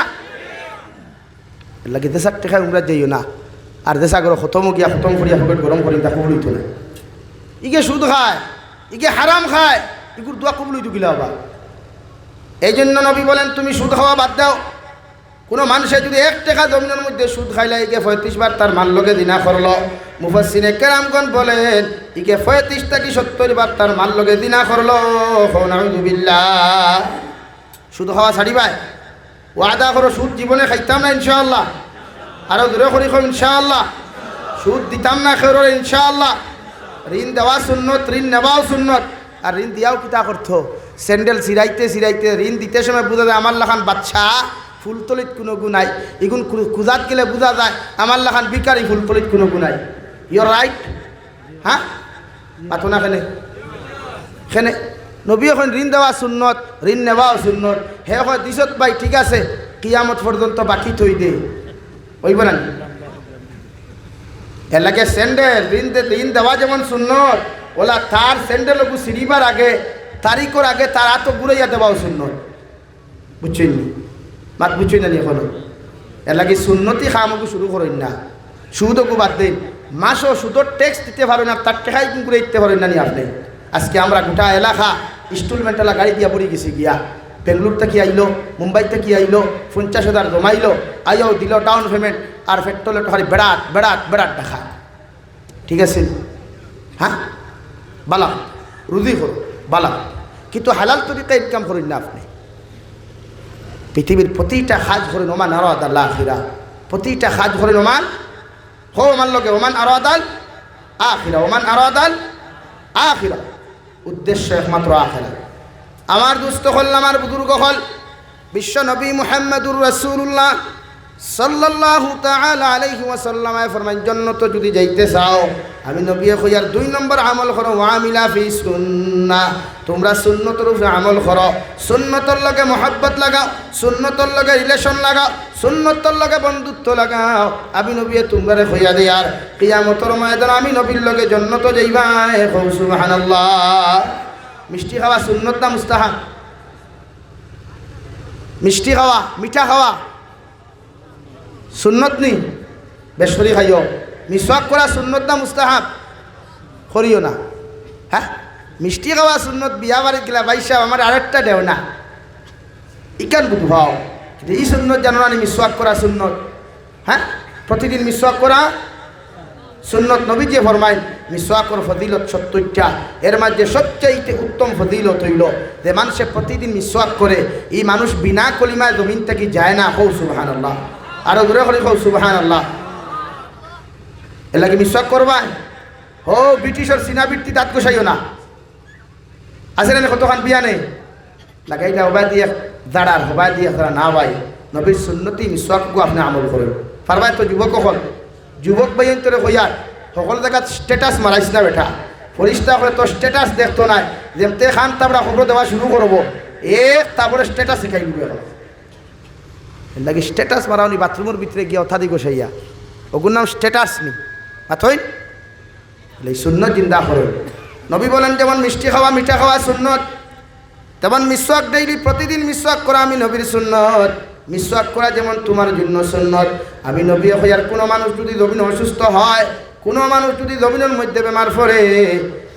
লাগে দেশার টেকা উমরা যাইও না আর দেশা করে খতম গিয়া খতম করিয়া পকেট গরম করি তা কবুল হইতো না ইগে সুদ খায় ইগে হারাম খায় ইগুর দোয়া কবুল হইতো গিলা আবার এই জন্য নবী বলেন তুমি সুদ খাওয়া বাদ দাও কোনো মানুষে যদি 1 টাকা জমিনের মধ্যে সুদ খাইলে ইকে 35 বার তার মাল লগে দিনা করলো মুফাসসিরে কেরামগণ বলেন ইকে 35 থেকে 70 বার তার মাল লগে দিনা করলো নাউযুবিল্লাহ সুদ খাওয়া ছাড়িবাই ওয়াদা করো সুদ জীবনে খাইতাম না ইনশাআল্লাহ আরো দূরে করি খাও ইনশাআল্লাহ সুদ দিতাম না খেরোর ইনশাআল্লাহ ঋণ দেওয়া সুন্নত ঋণ নেওয়াও সুন্নত আর ঋণ দিয়াও কিতা করতো স্যান্ডেল সিরাইতে সিরাইতে ঋণ দিতে সময় বুঝা যায় আমার লাখান বাচ্চা ফুলতলিত কোনো গুণাই এগুন খুঁজাত গেলে বোঝা যায় আমার লাখান বিকারি ফুলতলিত কোনো গুণাই ইউর রাইট হ্যাঁ পাতো না খেনে নবী এখন ঋণ দেওয়া সুন্নত ঋণ নেওয়াও সুন্নত হে হয় দিছত ভাই ঠিক আছে কিয়ামত পর্যন্ত বাকি থই দে ওইব না এলাকে স্যান্ডেল ঋণ দেওয়া যেমন সুন্নত ওলা তার স্যান্ডেল ওগু সিঁড়িবার আগে তারিখর আগে তার হাত ঘুরাইয়া দেওয়াও সুন্নত বুঝছেন নি মাত বুঝছেন না এখনো এলাকি সুন্নতি খামগু শুরু করেন না সুদকু বাদ দিন মাসও সুদর ট্যাক্স দিতে পারেন আর তার টেকাই করে দিতে পারেন না নি আপনি আজকে আমরা গোটা এলাকা ইনস্টলমেন্টালা গাড়ি দিয়া পড়ে গেছি গিয়া বেঙ্গলোর থেকে আইলো মুম্বাই থেকে আইলো 50,000 জমাইলো আইও দিল ডাউন পেমেন্ট আর পেট্রোলের খালি বেড়াট বেড়াট বেড়াট দেখা ঠিক আছে হ্যাঁ বালা রুজি করো বালা কিন্তু হালাল তরিকা ইনকাম করেন না আপনি পৃথিবীর প্রতিটা কাজ করেন ওমান আরো আদাল আখিরা প্রতিটা কাজ করেন ওমান হো ওমান লোকে ওমান আরো আদাল আখিরা ওমান আরো আদাল আখিরা উদ্দেশ্য একমাত্র আখিরা আমার দুস্থ হল আমার বুজুর্গ হল বিশ্ব নবী মুহাম্মদুর রাসূলুল্লাহ সাল্লাল্লাহু তাআলা আলাইহি ওয়াসাল্লাম ফরমান জান্নাত যদি যাইতে চাও আমি নবী কইয়ার 2 নম্বর আমল করো ওয়ামিলা ফি সুন্নাহ তোমরা সুন্নতের উপরে আমল করো সুন্নতের লগে মহব্বত লাগাও সুন্নতের লগে রিলেশন লাগাও সুন্নতের লগে বন্ধুত্ব লাগাও আমি নবী তোমরা কইয়া দেয়ার কিয়ামতের ময়দানে আমি নবীর লগে জান্নাত যাইবা সুবহানাল্লাহ মিষ্টি খাওয়া সুন্নত না মুস্তাহাব মিষ্টি খাওয়া মিঠা খাওয়া সুন্নত নি বেশরি খাইও মিসওয়াক করা সুন্নত না মুস্তাহাব করিও না হ্যাঁ মিষ্টি খাওয়া সুন্নত বিয়া বাড়ি গেলা ভাই সাহেব আমার আরেকটা দেও না ইকান বুধ ভাও কিন্তু এই সুন্নত জানো না মিসওয়াক করা সুন্নত হ্যাঁ প্রতিদিন মিসওয়াক করা সুন্নত নবী যে ফরমাইন মিসওয়াকর ফজিলত 70টা এর মধ্যে সবচেয়ে উত্তম ফজিলত হইল যে মানুষে প্রতিদিন মিসওয়াক করে এই মানুষ বিনা কলিমায় জমিন থেকে যায় না হৌ সুবহানাল্লাহ আরো দূরে করে হৌ সুবহানাল্লাহ এলাকি মিসওয়াক করবা হো ব্রিটিশের সিনাবৃত্তি দাঁত গোসাইও না আছে না কতখান বিয়া নেই লাগাইটা হবাই দিয়ে দাঁড়ার হবাই দিয়ে না ভাই নবীর সুন্নতি মিসওয়াককে আপনি আমল করেন পারবাই তো যুবক হল যুবক ভাইয়ের তোরে হইয়ার সকল জায়গায় স্ট্যাটাস মারাইস না বেটা ফরিস্তা করে তো স্ট্যাটাস দেখতো নাই যেমতে খান তারপরে খবর দেওয়া শুরু করবো তারপরে স্ট্যাটাস শিখাই দিবে লাগে স্ট্যাটাস মারাওনি বাথরুমের ভিতরে গিয়ে অথাদি গোসাইয়া ওগুর নাম স্ট্যাটাস নি আথই এই সুন্নত জিন্দা করেন নবী বলেন যেমন মিষ্টি খাওয়া মিঠা খাওয়া সুন্নত তেমন মিসওয়াক ডেইলি প্রতিদিন মিসওয়াক করা আমি নবীর সুন্নত মিসওয়াক করা যেমন তোমার জন্য সুন্নত আমি নবী হইয়ার কোনো মানুষ যদি জমিন অসুস্থ হয় কোনো মানুষ যদি জমিনের মধ্যে বেমার পড়ে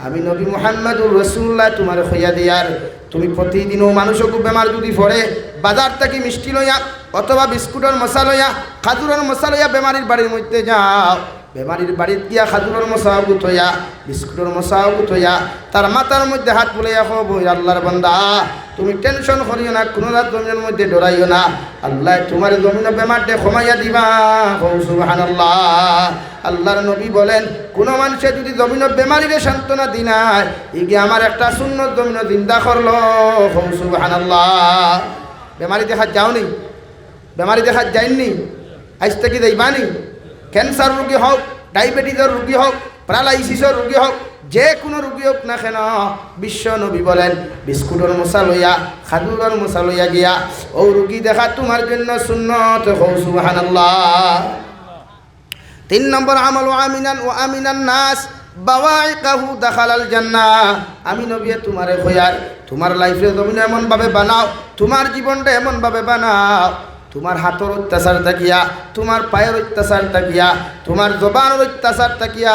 আমি নবী মুহাম্মদুর রাসূলুল্লাহ তোমার হইয়া দিয়ার তুমি প্রতিদিনও মানুষকে বেমার যদি পড়ে বাজার থেকে মিষ্টি লইয়া অথবা বিস্কুটের মশা লইয়া খাজুরের মশা লইয়া বেমারির বাড়ির মধ্যে যাও বেমারির বাড়িতে গিয়া খাজুরের মশাও গুথইয়া বিস্কুটের মশাও গুথইয়া তার মাথার মধ্যে হাত বুলাইয়া হব আল্লাহর বান্দা তুমি টেনশন করিও না কোনো রাত জমিনের মধ্যে ডরাইও না আল্লাহ তোমার জমিনের বেমারটা কমাইয়া দিবা সুবহানাল্লাহ আল্লাহর নবী বলেন কোনো মানুষে যদি জমিনের বেমারিরে সান্ত্বনা দিনায় ইগে আমার একটা সুন্নত জমিন জিন্দা করলো সুবহানাল্লাহ বেমারি দেখা যাওনি বেমারি দেখা যায়নি আজ থেকে যাইবানি ক্যান্সার রোগী হোক ডায়াবেটিসের রোগী হোক প্যারালাইসিসের রোগী হোক যে কোনো রোগী হোক না কেন বিশ্ব নবী বলেন বিস্কুটের মশা লইয়া খাজুরের মশা লইয়া গিয়া ও রোগী দেখা তোমার জন্য সুন্নত সুবহানাল্লাহ 3 নম্বর আমল ও আমিনান নাস বাওয়াইকাহু দাখালাল জান্নাহ। আমি নবী তোমারে কইয়ার তোমার লাইফে জমিন এমন ভাবে বানাও, তোমার জীবনটা এমন ভাবে বানাও, তোমার হাতের অত্যাচার থাকিয়া, তোমার পায়ের অত্যাচার থাকিয়া, তোমার জবানের অত্যাচার থাকিয়া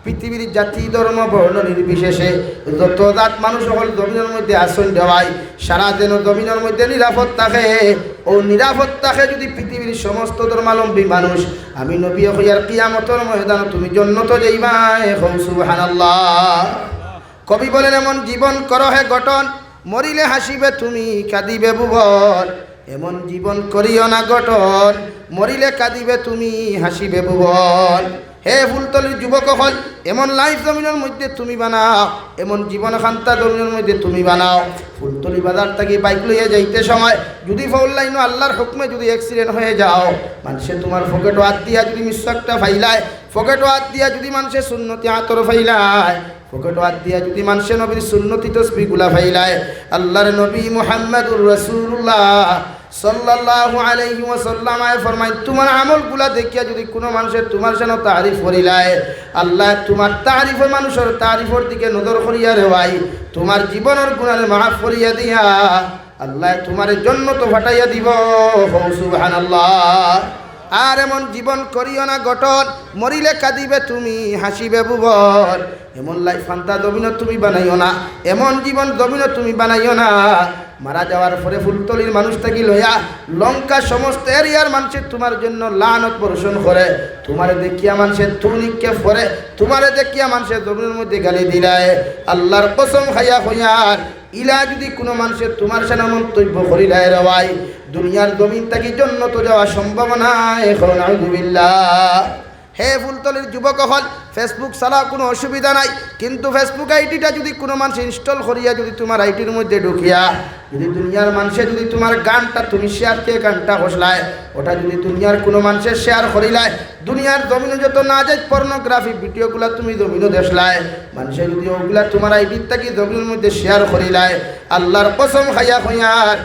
পৃথিবীর জাতি ধর্ম বর্ণ নির্বিশেষে যত জাত মানুষ সকল জমিনের মধ্যে আশ্রয় দেওয়ায় সারা যেন জমিনের মধ্যে নিরাপদ থাকে। ও নিরাপদ থাকে যদি পৃথিবীর সমস্ত ধর্মাবলম্বী মানুষ, আমি নবী হইয়ার কিয়ামতের ময়দান তুমি জন্নত যাইবা। এখন সুবহানাল্লাহ। কবি বলেন এমন জীবন করো হে গঠন, মরিলে হাসিবে তুমি কাঁদিবে ভুবন। এমন জীবন করিও না গঠন, মরিলে কাঁদিবে তুমি হাসিবে ভুবন। হে ফুলতলির যুবক হল, এমন লাইফ জমিনের মধ্যে তুমি বানাও, এমন জীবন খান্তা জমিনের মধ্যে তুমি বানাও। ফুলতলি বাজার থেকে বাইক লইয়া যাইতে সময় যদি ফৌল লাইন আল্লাহর হুকমে যদি অ্যাক্সিডেন্ট হয়ে যাও, মানুষে তোমার পকেটও হাত দিয়া যদি মিসওয়াকটা ফাইলায়, পকেটও হাত দিয়া যদি মানুষের সুন্নতি আতর ফাইলায়, পকেটও হাত দিয়া যদি মানুষের নবীর সুন্নতি তসবিহগুলা ফাইলায়, আল্লাহর নবী মুহাম্মদুর রাসূলুল্লাহ সাল্লাল্লাহু আলাইহি ওয়াসাল্লাম ফরমায় তোমার আমলগুলা দেখিয়া যদি কোনো মানুষের তোমার যেন তারিফ করিলায়, আল্লাহ তোমার তারিফে মানুষের তারিফের দিকে নজর করিয়া রে ভাই, তোমার জীবনের গুণার মাফ করিয়া দিয়া আল্লাহ তোমার জন্য তো ফাটাইয়া দিব। সুবহানাল্লাহ। আর এমন জীবন করিও না গঠন, মরিলে কাঁদিবে তুমি হাসিবে ভুবন। এমন লাইফ ফান্তা জমিন তুমি বানাইও না, এমন জীবন জমিন তুমি বানাইও না। মারা যাওয়ার পরে ফুলতলির মানুষ থাকি লইয়া লঙ্কা সমস্ত এরিয়ার মানুষের তোমার জন্য লানত বর্ষণ করে, তোমারে দেখিয়া মানুষের থুনিকে পরে, তোমারে দেখিয়া মানুষের জমিনের মধ্যে গালি দিলায়। আল্লাহর কসম খাইয়া হইয়ার ইলা যদি কোনো মানুষের তোমার সামনে মন্তব্য করিলায় রে ভাই, দুনিয়ার জমিন থাকি জন্য তো যাওয়া সম্ভব না। এখন আউযুবিল্লাহ। হে ফুলতলির যুবক হল, ফেসবুক ছাড়া কোনো অসুবিধা নাই, কিন্তু ফেসবুক আইডিটা যদি কোনো মানুষ ইনস্টল করিয়া যদি তোমার আইডির মধ্যে ঢুকিয়া যদি দুনিয়ার মানুষে যদি তোমার গানটা তুমি শেয়ার কে গানটা হসলায়, ওটা যদি দুনিয়ার কোনো মানুষের শেয়ার করিলায়, দুনিয়ার জমিনে যত না যায় পর্নোগ্রাফি ভিডিওগুলা তুমি জমিনে দেখলায়, মানুষে যদি ওগুলা তোমার আইডির থাকি জমিনের মধ্যে শেয়ার করিলায়, আল্লাহর কসম খাইয়া হইয়ার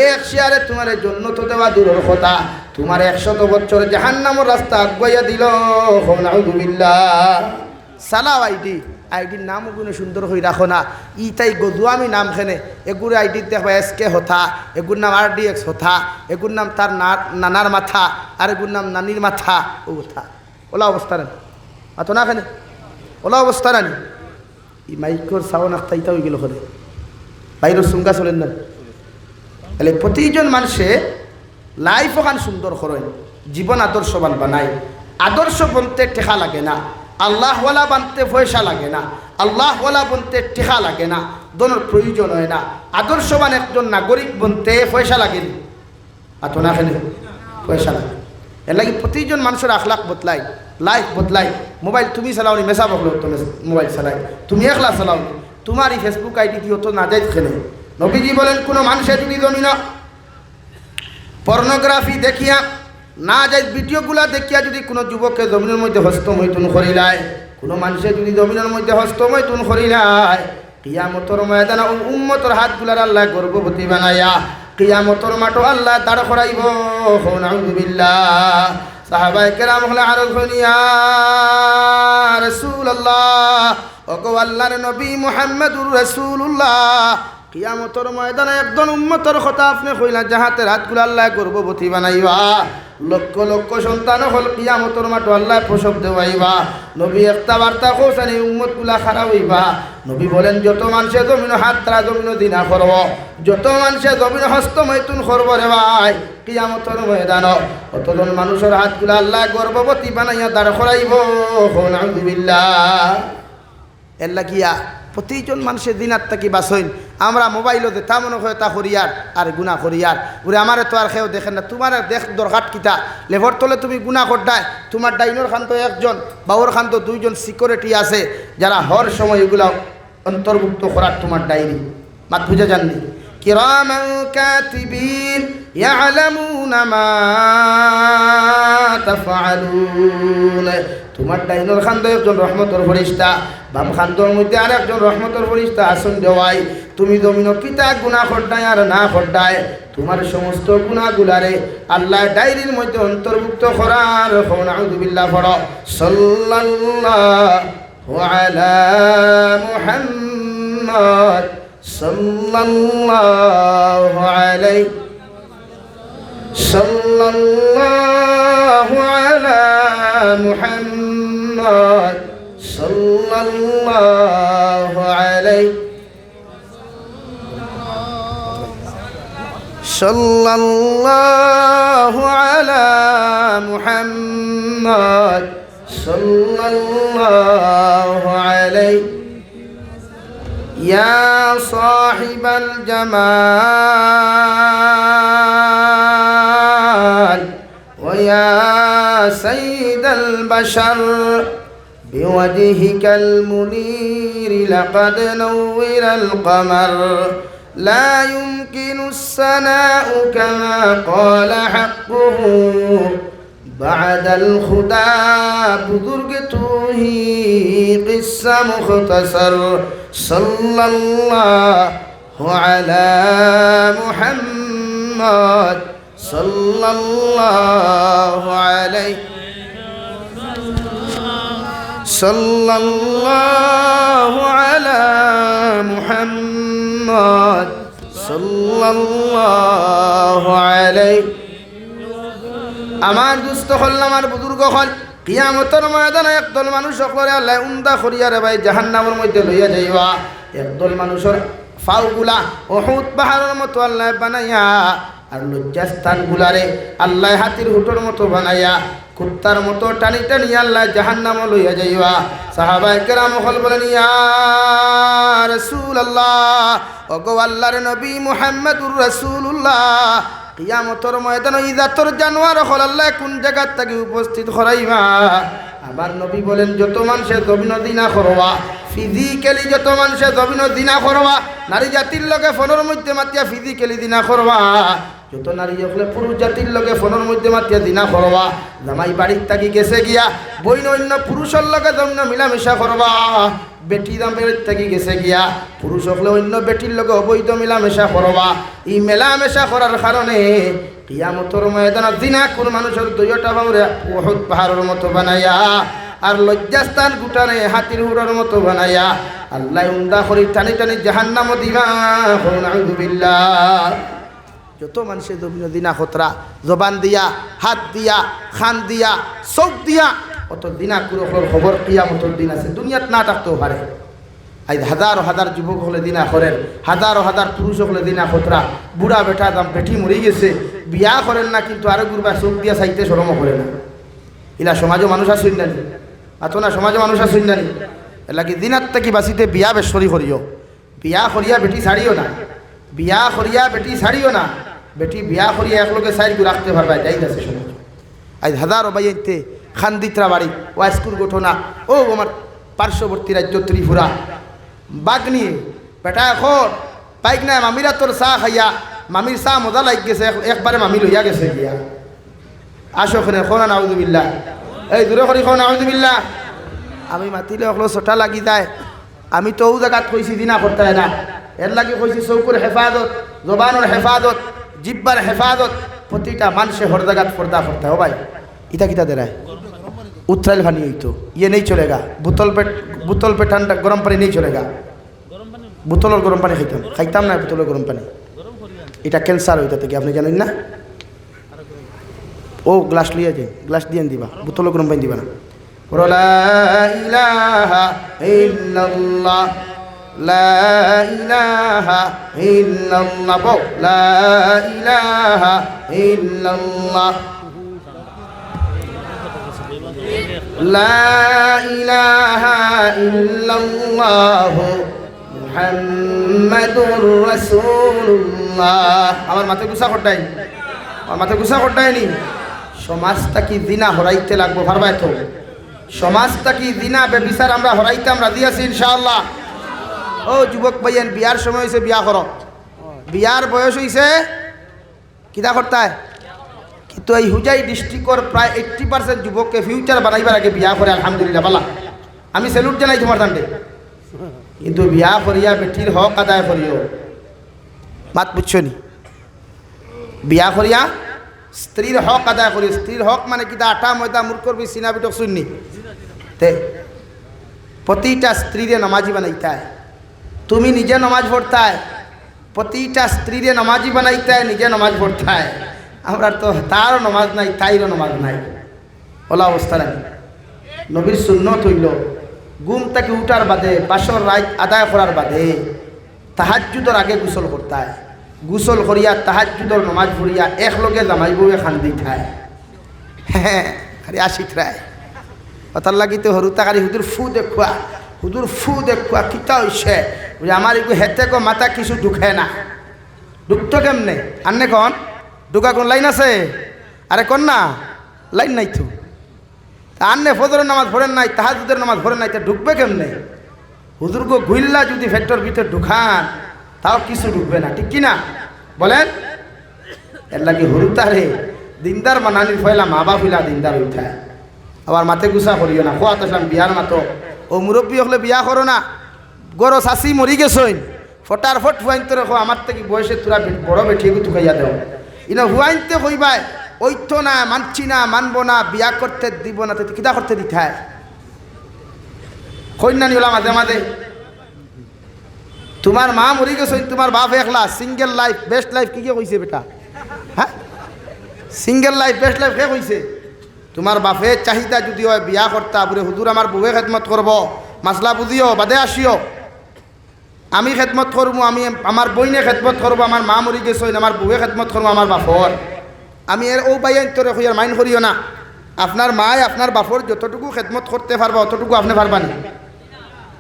এক শেয়ারে তোমার জন্য তো দেওয়া দূরের কথা, তোমার 100 বছর জাহান্নামের রাস্তা আগুয়াইয়া দিল। নাউযুবিল্লাহ। সালাও আইডির নাম ওগুলো সুন্দর হয়ে রাখো না, ইতাই গজুয়ামি নাম খেনে এগুলো আইডির দেখবা এসকে হথা, এগুর নাম RDX হথা, এগুর নাম তার নানার মাথা, আর এগুর নাম নানির মাথা। ও কথা ওলা অবস্থা রানি আতো না খেনে ওলা অবস্থা রানি ই মাইকর সাউন আখতাইতা হয়ে গেল করে বাইরের সুঙ্গা চলেন না। তাহলে প্রতিজন মানুষে লাইফ ওখান সুন্দর করেন, জীবন আদর্শবান বানায়। আদর্শ বনতে টেকা লাগে না, আল্লাহওয়ালা বানতে পয়সা লাগে না, আল্লাহওয়ালা বনতে টেকা লাগে না, দোনোর প্রয়োজন হয় না। আদর্শবান একজন নাগরিক বনতে পয়সা লাগে না, আতো না খেলে পয়সা লাগে। এর লাগে প্রতিজন মানুষের আখলাক বদলায়, লাইফ বদলায়। মোবাইল তুমি চালাও নি মেসা বকলো তো মোবাইল চালাই, তুমি একলা চালাও, তোমার এই ফেসবুক আইডি দিও তো না যাই খেলে। নবীজি বলেন কোনো মানুষের যদি জমিন পর্নোগ্রাফি দেখিয়া না যায় ভিডিওগুলা দেখিয়া যদি কোনো যুবককে জমিনের মধ্যে হস্তমৈথুন করিলায়, কোনো মানুষের যদি জমিনের মধ্যে হস্তমৈথুন করিলায়, কিয়ামতের ময়দানে উম্মতের হাতগুলার আল্লাহ গর্ভবতী বানাইয়া কিয়ামতের মাঠে আল্লাহ দাঁড় করাইব। নাউযুবিল্লাহ। সাহাবায়ে কেরাম হলে আরো শুনিয়া রাসূলুল্লাহ, ওগো আল্লাহর নবী মুহাম্মদুর রাসূলুল্লাহ, কিয়ামতের ময়দানে একজন উম্মতের কথা আপনি কইলা যাহাতে রাতগুলো আল্লাহ গর্ভবতী বানাইবা, লক্ষ লক্ষ সন্তান হল কিয়ামতের মাঠে আল্লাহ প্রসব দেওয়াইবা। নবী একটা বার্তা কৌশানি উম্মতগুলা খারাপ হইবা। নবী বলেন যত মানুষে জমিন হাত তারা জমিন দিনা করব, যত মানুষে জমিন হস্তমৈথুন করব রে ভাই কিয়ামতের ময়দান, অতজন মানুষের হাতগুলো আল্লাহ গর্ভবতী বানাইয়া দাঁড় করাইব। নাউযুবিল্লাহ। এর লাগিয়া প্রতিজন মানুষের দিনার থাকি বাসইন। আমরা মোবাইলও দে তা মনে হয় তা করিয়ার আর গুণা করিয়ার ওরে আমারে তো আর কেউ দেখেন না। তোমার দেখ দরকার কিতা লেভর তলে তুমি গুণা করতায়, তোমার ডাইনোর খান তো একজন, বাউর খান তো 2 জন সিকিউরিটি আছে যারা হর সময় এগুলা অন্তর্ভুক্ত করার তোমার ডায়েরি মাত বুঝা জাননি। কিরামান কাতিবিন ইয়ালামুনা মা তাফআলুন। তোমার ডাইনোর খান তো একজন রহমতের ফেরেশতা, বাম খান্দর মধ্যে আর একজন রহমতের ফেরেশতা আসন দেওয়াই। তুমি জমিন কিতা গুনাহ করতায় আর না করতায়, তোমার সমস্ত গুনাহগুলারে আল্লাহ ডায়েরির মধ্যে অন্তর্ভুক্ত করার। নাউযুবিল্লাহ। পড়ো সাল্লাল্লাহু وعلى محمد صلى الله عليه صلى الله على محمد صلى الله عليه صلى الله على محمد صلى الله عليه يا صاحب الجمال ويا سيد البشر بوجهك المنير لقد نور القمر لا يمكن الثناء كما قال حقه بعد الخدا بزرگ تو ہی قصہ مختصر صلی اللہ علی محمد صلی اللہ علیہ صلی اللہ علی محمد صلی اللہ علیہ আমার দুস্থ হল আমার বুজুর্গ হল কিয়ামতের ময়দানে একদল মানুষ সকলে আল্লাহ উন্দা করিয়া রে ভাই জাহান্নামের মধ্যে লইয়া যাইবা একদল মানুষের ফাউগুলা উহুদ পাহাড়ের মতো আল্লাহ বানাইয়া আর লজ্জাস্থান গুলারে আল্লাহ হাতির হুটোর মতো বানাইয়া কুত্তার মতো টানি টানি আল্লাহ জাহান্নামে লইয়া যাইবা সাহাবায়ে কেরাম হল বলেন ইয়া রাসূলুল্লাহ ওগো আল্লাহর নবী মুহাম্মদুর রাসূলুল্লাহ কিয়ামতের ময়দানে ইজাতর জানোয়ার হল আল্লাহ কোন জায়গা থেকে উপস্থিত করাইবা আমার নবী বলেন যত মানুষে জমিন দিনা করবা ফিজিক্যালি যত মানুষে জমিন দিনা করবা নারী জাতির লগে ফোনের মধ্যে মাতিয়া ফিজিক্যালি দিনা করবা যত নারী হলে পুরুষ জাতির লগে ফোনের মধ্যে মাতিয়া দিনা করবা জামাই বাড়ির থাকি গেছে গিয়া বইন অন্য পুরুষের লগে জমিন মিলামেশা করবা বেটি দামের থাকি গেছে গিয়া পুরুষ হলে অন্য বেটির লগে অবৈধ মিলামেশা করবা এই মেলামেশা করার কারণে কিয়ামতের ময়দানে দিনা কোন মানুষের দুইটা বাউরে উহুদ পাহাড়ের মতো বানাইয়া আর লজ্জাস্থান গুটারে হাতির হুড়ের মতো বানাইয়া আল্লাহ উন্দা করি টানি টানি জাহান্নামে দিবা নাউযু বিল্লাহ যত মানুষের জমিন দিনা খতরা জবান দিয়া হাত দিয়া খান দিয়া চোখ দিয়া অত দিনা কুরকর খবর কিয়ামতের দিন আছে দুনিয়াত না থাকতেও পারে আজ হাজার হাজার যুবক হলে দিনা করেন হাজার হাজার পুরুষ হলে দিনা খতরা বুড়া বেটা দাম বেটি মরে গেছে বিয়া করেন না কিন্তু আরো গুরবা চোখ দিয়া চাইতে শরমও করে না ইলা সমাজও মানুষ আসুন না আতো না সমাজও মানুষ আসুন না এলাকি দিনাত থেকে বাঁচিতে বিয়া বেশরি করিও বিয়া করিয়া বেটি ছাড়িও না বিয়া করিয়া বেটি ছাড়িও না বেটি বিয়া করিয়া একলগে সাইড রাখতে পারবা যাই আছে সমাজ আজ হাজার বাইতে খান্দিত্রা বাড়ি ওয়াস্কুর ঘটনা ও আমার পার্শ্ববর্তী রাজ্য ত্রিপুরা বাঘ নিয়ে বেটা এখন পাইক না মামিরা তোর চাহ খাইয়া মামির চাহ মজা লাগ গেছে একবারে মামি লইয়া গেছে গিয়া আসো ওখানে খোনা নাউযু বিল্লাহ এই দূরে করি খোনা নাউযু বিল্লাহ আমি মাতিলে অকলো ছোটা লাগি যায় আমি তো ও জায়গাত কইছি দিনা করতে না এর লাগি কইছি চৌকুর হেফাজত জবানোর হেফাজত জিব্বার হেফাজত প্রতিটা মানুষে হর জায়গাত পর্দা করতে हो भाई इता किता दे रहा है उतराइल पानी ही तो ये नहीं चलेगा बोतल पे ठंडा गरम पानी नहीं चलेगा बोतल और गरम पानी खाइताम ना बोतल और गरम पानी इटा कैंसर होता था कि आपने जानें ना ओ ग्लास लिया जाए ग्लास दिए दीबा बोतल और गरम पानी दीबा ना ला इलाहा इल्लल्लाह ला इलाहा इल्लल्लाह बो ला इलाहा इल्लल्लाह লা ইলাহা ইল্লাল্লাহ মুহাম্মাদুর রাসূলুল্লাহ আমার মাথায় গুছা করতাই নি সমাজটা কি দিনা হরাইতে লাগবো পারবাই তো সমাজটা কি দিনা বেবিচার আমরা হরাইতে রাজি আছি ইনশাআল্লাহ ও যুবক ভাইয়েন বিয়ার সময় হয়েছে বিয়া করো বিয়ার বয়স হয়েছে কিতা করতায় কিন্তু এই হুজাই ডিস্ট্রিক্টর প্রায় 80% যুবককে ফিউচার বানাইবার আগে বিয়া করে আলহামদুলিল্লাহ বালা আমি স্যালুট জানাই তোমার দান্ডে কিন্তু বিয়া করিয়া বেটির হক আদায় করিও মাত বুঝছো নি বিয়া করিয়া স্ত্রীর হক আদায় করিও স্ত্রীর হক মানে কিতা আটা ময়দা মুরকর বি সিনা বিটক শুননি তে প্রতিটা স্ত্রীরে নামাজি বানাইতায়, তুমি নিজে নামাজ পড়তায়, প্রতিটা স্ত্রীরে নামাজি বানাইতায়, নিজে নামাজ পড়তায়। আমরা তো তারও নামাজ নাই, তাইরও নামাজ নাই, ওলা অবস্থা নাই। নবীর সুন্নত হইল ঘুম থেকে উঠার বাদে বাসর রাত আদায় করার বাদে তাহাজ্জুদের আগে গোসল করতায়, গোসল করিয়া তাহাজ্জুদের নামাজ পড়িয়া একলগে জামাই বউয়ে খান্দি খায়। হ্যাঁ খালি আশিক রায় কথার লাগিতে হরুতাকারি হুদুর ফু দেখুয়া, হুদুর ফু দেখুয়া কিতা হইছে আমার একটু হেতে গো মাথা কিছু ঢুকে না। ঢুকতো কেমনে আন্নে কন ঢুকা কোন লাইন আছে? আরে কন না লাইন নাই তো। আন্নে ফজরের নামাজ পড়েন নাই, তাহাজ্জুদের নামাজ পড়েন নাই, তা ঢুকবে কেমনে? হুজুর গো গুইল্লা যদি ফ্যাক্টর ভিতরে ঢুকান তাও কিছু ঢুকবে না, ঠিক কিনা বলেন? এর লাগে হরুতারে দিনদার বানানির ফয়লা মা বাপ হইলা দিনদার উঠায়। আবার মাথে গুছা করিও না, খোয়াত আসলাম বিয়ার মাতো ও মুরব্বী হলে বিয়া করো না। গরো চাষি মরি গেছইন ফটার ফট হুয়াইনতে রেখো, আমার থেকে বয়সে তোরা বড় বেঠিয়ে তুকাইয়া দেও। ইনো হুয়াইনতে কইবাই ওইতো না, মানছি না, মানবো না, বিয়া করতে দিব না, তো কিতা করতে দিথায় কন্যা নিলা মাঝে মাঝে। তোমার মা মরি গেছইন, তোমার বাপ একলা, সিঙ্গেল লাইফ বেস্ট লাইফ কি কইছে বেটা? হ্যাঁ সিঙ্গেল লাইফ বেস্ট লাইফ কে কইছে? তোমার বাপের চাহিদা যদি হয় বিয়া করতা বলে হুজুর আমার বউয়ে খেদমত করব, মাসলা বুঝিও বাদে আসিও, আমি খেদমত করবো, আমি আমার বইনে খেদমত করবো, আমার মা মরি গেছে আমার বউয়ে খেদমত করবো আমার বাপর। আমি এর ও বাইন তোরে হইয়ার মাইন করিও না। আপনার মায় আপনার বাপর যতটুকু খেদমত করতে পারবা অতটুকু আপনি পারবানি?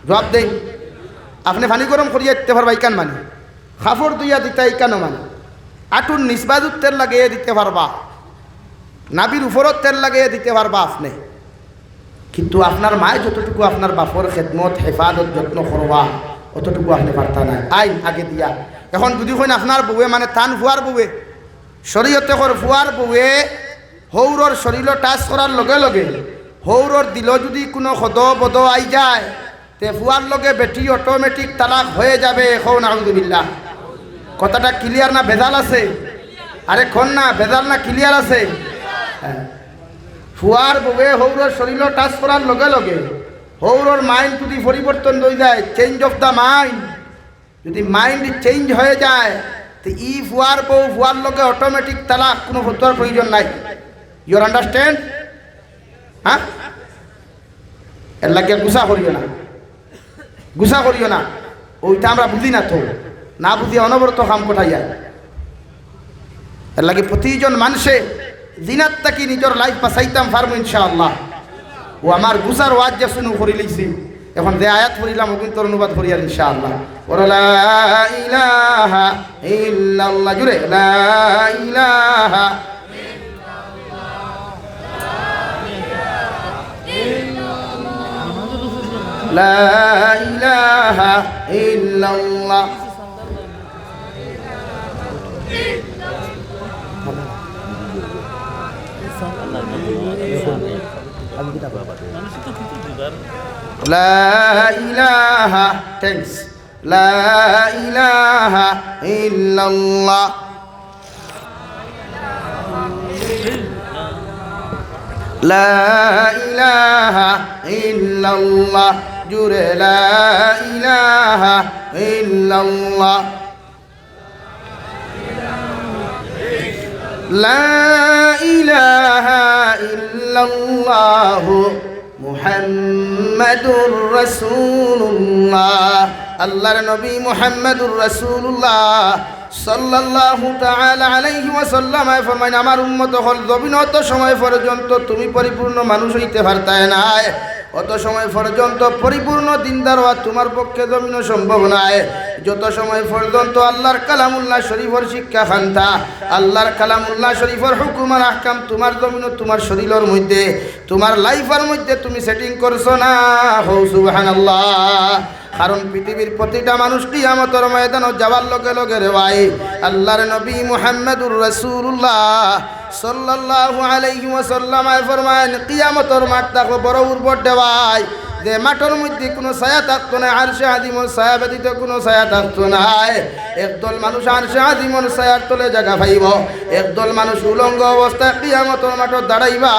জবাব দেই, আপনি পানি গরম করিয়া দিতে পারবা ইকান মানে, খাফর দুইয়া দিতে ইকানো মানে, আটুর নিসবাজুর তেল লাগিয়ে দিতে পারবা, নাবির উপরত তেল লাগিয়ে দিতে পারবা আপনি। কিন্তু আপনার মায় যতটুকু আপনার বাপর খেদমত হেফাজত যত্ন করবা অতটুকু আপনি পারতা না। আইন আগে দিয়া এখন যদি হইন আপনার বউয়ে মানে টান ফুয়ার বউয়ে শরীয়তে কর ফুয়ার বউয়ে হৌরর শরীর টাচ করার লগে লগে হৌরর দিল যদি কোনো সদ বদ আই যায় তে ফুয়ার লগে বেটি অটোমেটিক তালাক হয়ে যাবে। এখন আলহামদুলিল্লাহ কথাটা ক্লিয়ার না ভেজাল আছে? আরে খন না ভেজাল না ক্লিয়ার আছে? ফুয়ার বউয়ে হৌরর শরীর টাচ করার লগে লগে হৌরর মাইন্ড যদি পরিবর্তন হয়ে যায়, চেঞ্জ অফ দ্য মাইন্ড, যদি মাইন্ড চেঞ্জ হয়ে যায় তো ই ফুয়ার বউ ফুয়ার লগে অটোমেটিক তালাক, কোনো ফতোয়ার প্রয়োজন নাই। Your understand? হ্যাঁ এর লাগে গুসা করিও না, গুসা করিও না, ওইটা আমরা বুঝি না তো, না বুঝিয়ে অনবরত কাম কোঠাইয়া। এর লাগে প্রতিজন মানুষে দিনাত তাকি নিজের লাইফ বাঁচাইতাম পারবো ইনশাআল্লাহ। ও আমার গুসার ওয়াজ যে শুনু করি লিখছি, এখন যে আয়াত পড়িলাম ওগুন তোর অনুবাদ করি আর ইনশাআল্লাহ। লা ইলাহা ইল্লাল্লাহ, জুড়ে লা ইলাহা লা ইলাহা ইল্লাল্লাহ। লা ইলাহা টেন্স লা ইলাহা ইল্লাল্লাহ। লা ইলাহা ইল্লাল্লাহ, জুড়ে লা ইলাহা ইল্লাল্লাহ। লা ইলাহা ইল্লাল্লাহ মুহাম্মাদুর রাসূলুল্লাহ। আল্লাহর নবী মুহাম্মাদুর রাসূলুল্লাহ সাল্লাল্লাহু তাআলা আলাইহি ওয়াসাল্লাম ফরমায়, আমার উম্মত হল জমিনত সময় পর্যন্ত তুমি পরিপূর্ণ মানুষ হইতে পারতায় না, অত সময় পর্যন্ত পরিপূর্ণ দিনদার হওয়া তোমার পক্ষে জমিন সম্ভব নয়। যত সময় পর্যন্ত আল্লাহর কালামুল্লাহ শরীফের শিক্ষা খান্তা, আল্লাহর কালামুল্লাহ শরীফের হুকুম আর আহকাম তোমার জমিন তোমার শরীরের মধ্যে তোমার লাইফের মধ্যে তুমি সেটিং করছো না, হো সুবহানাল্লাহ। কারণ পৃথিবীর প্রতিটা মানুষ কিয়ামতের ময়দানে যাওয়ার লগে লগে রে ভাই আল্লাহর নবী মুহাম্মদুর রাসূলুল্লাহ সাল্লাল্লাহু আলাইহি ওয়াসাল্লাম ফরমান, কিয়ামতের মাঠ থাকো বড় উর্বর দেওয়াই, যে মাঠের মধ্যে কোনো ছায়া থাকতো না, আরশে আযিমের ছায়া ব্যতীত কোনো ছায়া থাকতো না। একদল মানুষ আরশে আযিমের ছায়ার তলে জায়গা পাইব, একদল মানুষ উলঙ্গ অবস্থায় কিয়ামতের মাঠে দাঁড়াইবা।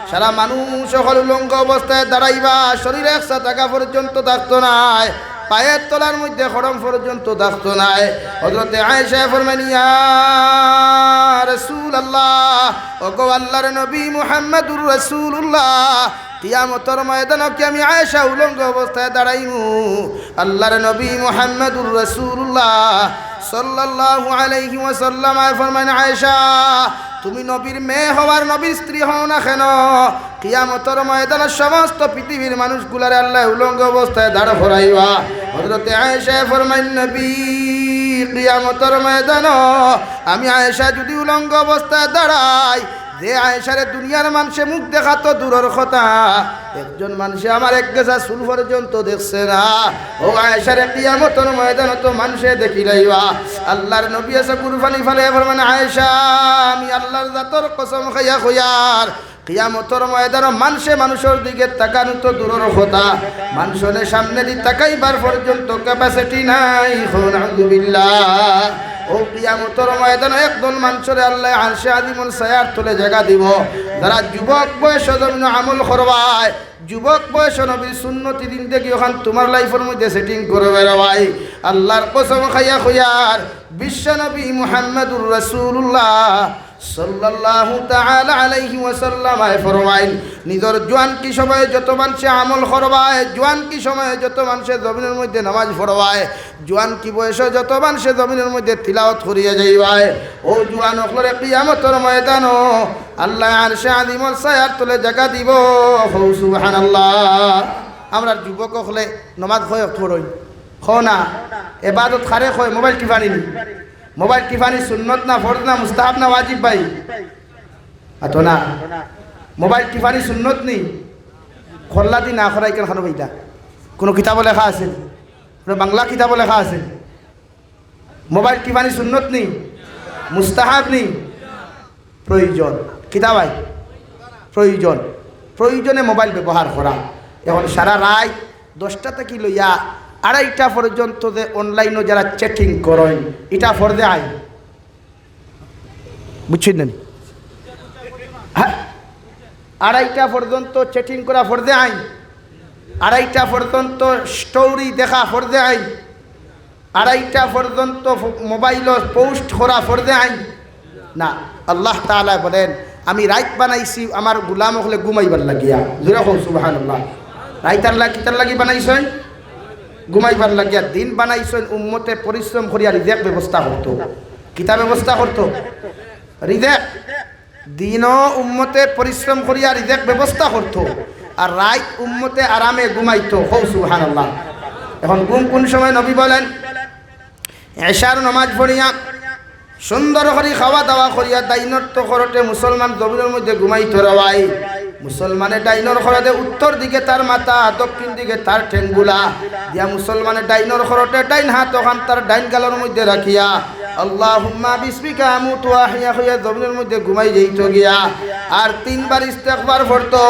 সারা মানুষ সকল উলঙ্গ অবস্থায় দাঁড়াইবা, শরীরে 100 টাকা পর্যন্ত থাকতো নাই, পায়ের তলার মধ্যে খড়ম পর্যন্ত থাকতো নাই। হযরতে আয়েশা ফরমান ইয়া রাসূলুল্লাহ, ওগো আল্লাহর নবী মুহাম্মদুর রাসূলুল্লাহ, কিয়ামতের ময়দানে কি আমি আয়েশা উলঙ্গ অবস্থায় দাঁড়াইমু? আল্লাহর নবী মুহাম্মদুর রাসূলুল্লাহ সাল্লাল্লাহু আলাইহি ওয়াসাল্লাম ফরমান আয়েশা, তুমি নবীর মেয়ে হওয়ার নবীর স্ত্রী হও না কেন, কিয়ামতের ময়দানে সমস্ত পৃথিবীর মানুষগুলারে আল্লাহ উলঙ্গ অবস্থায় দাঁড় করাইবা। হযরতে আয়েশা ফরমান নবী, কিয়ামতের ময়দানে আমি আয়েশা যদি উলঙ্গ অবস্থায় দাঁড়াই, যে আয়েশারে দুনিয়ার মানুষে মুখ দেখা তো দূরের কথা, একজন মানুষে আমার এক গেছা চুল পর্যন্ত দেখছে না, ও আয়েশারে কিয়ামতের ময়দানে তো মানুষে দেখি লাইবা। আল্লাহর নবী এসে কুরবানি ফেলে ফরমান আয়েশা, আমি আল্লাহর জাতর কসম খাইয়া কইয়ার কিয়ামতের ময়দানে মানুষের দিকে তাকানো তো দূরের কথা, মানুষের সামনে দিয়ে তাকাইবার পর্যন্ত ক্যাপাসিটি নাই। আলহামদুলিল্লাহ, ও কিয়ামতের ময়দানে একদল মানুষের আল্লাহ আরশে আজিমুল ছায়ার তলে জায়গা দিব, যারা যুবক বয়সে জমিন আমল করবায়, যুবক বয়সে নবীর সুন্নতি দিন থেকে ওখান তোমার লাইফের মধ্যে সেটিং করবে রে ভাই। আল্লাহর কসম খাইয়া খুয়ার বিশ্ব নবী মুহাম্মদুর রাসূলুল্লাহ সাল্লাল্লাহু তাআলা আলাইহি ওয়াসাল্লাম ফরমাইন, নিজের জোয়ান কি সময়ে যত মানুষে আমল করবায়, জোয়ান কি সময়ে যত মানুষে জমিনের মধ্যে নামাজ পড়বায়, জোয়ান কি বয়সে যত মানুষে জমিনের মধ্যে তিলাওয়াত করিয়া যাইবায়, ও জোয়ান হকলরে কিয়ামতের ময়দানো আল্লাহ আরশে আজিমুল ছায়ার তলে জায়গা দিব। সুবহানাল্লাহ। আমরা যুবক হলে নামাজ হয় পড়ই খ না, ইবাদত খারে হয়, মোবাইল টিপানি নি, মোবাইল টিপানি সুন্নত না, ফরজ না, মুস্তাহাব না, ওয়াজিব ভাই? আতো না, মোবাইল টিপানি সুন্নত নি, খল্লাতি না খরাই কেন খানো ভাইটা? কোনো কিতাব লেখা আছে, কোনো বাংলা কিতাব লেখা আছে? মোবাইল টিপানি সুন্নত নি, মুস্তাহাব নি, প্রয়োজন কিতাব ভাই, প্রয়োজন, প্রয়োজনে মোবাইল ব্যবহার করা। এখন সারা রাত 10টা থেকে লইয়া 2:30টা পর্যন্ত যে অনলাইনে যারা চ্যাটিং করেন, এটা ফরজে আইন, বুঝছেন না? হ্যাঁ, 2:30টা পর্যন্ত চ্যাটিং করা ফরজে আইন, 2:30টা পর্যন্ত স্টোরি দেখা ফরজে আইন, 2:30টা পর্যন্ত মোবাইল পোস্ট করা ফরজে আইন না। আল্লাহ তাআলা বলেন, আমি রাত বানাইছি আমার গোলাম হলে ঘুমাইবার লাগিয়া। জোরে কও সুবহানাল্লাহ। রাত আল্লাহ কিতার লাগি বানাইছেন? ঘুমাইবার লাগিয়া। দিন বানাইছেন উম্মতে পরিশ্রম করিয়া রিজেক ব্যবস্থা করতো, কিতা ব্যবস্থা করতো? রিজেক। দিনও উম্মতে পরিশ্রম করিয়া রিজেক ব্যবস্থা করতো, আর রাত উম্মতে আরামে ঘুমাইতো। কও সুবহানাল্লাহ। এখন ঘুম কোন সময়? নবী বলেন, এশার নামাজ পড়িয়া সুন্দর করে খাওয়া দাওয়া করিয়া ডাইনর তো করতে মুসলমান জমিনের মধ্যে ঘুমাইতো রওয়াই। মুসলমানের ডাইনর খরতে উত্তর দিকে তার মাথা, দক্ষিণ দিকে তার ঠেঙ্গুলা দিয়া মুসলমানের ডাইনর খরতে ডাইন হাত ওখান তার ডাইন গালের মধ্যে রাখিয়া আল্লাহুম্মা বিসমিকা আমুতু ওয়া আহইয়া হইয়া জমিনের মধ্যে ঘুমাই যাইতো গিয়া, আর 3বার ইস্তেগফার পড়তো।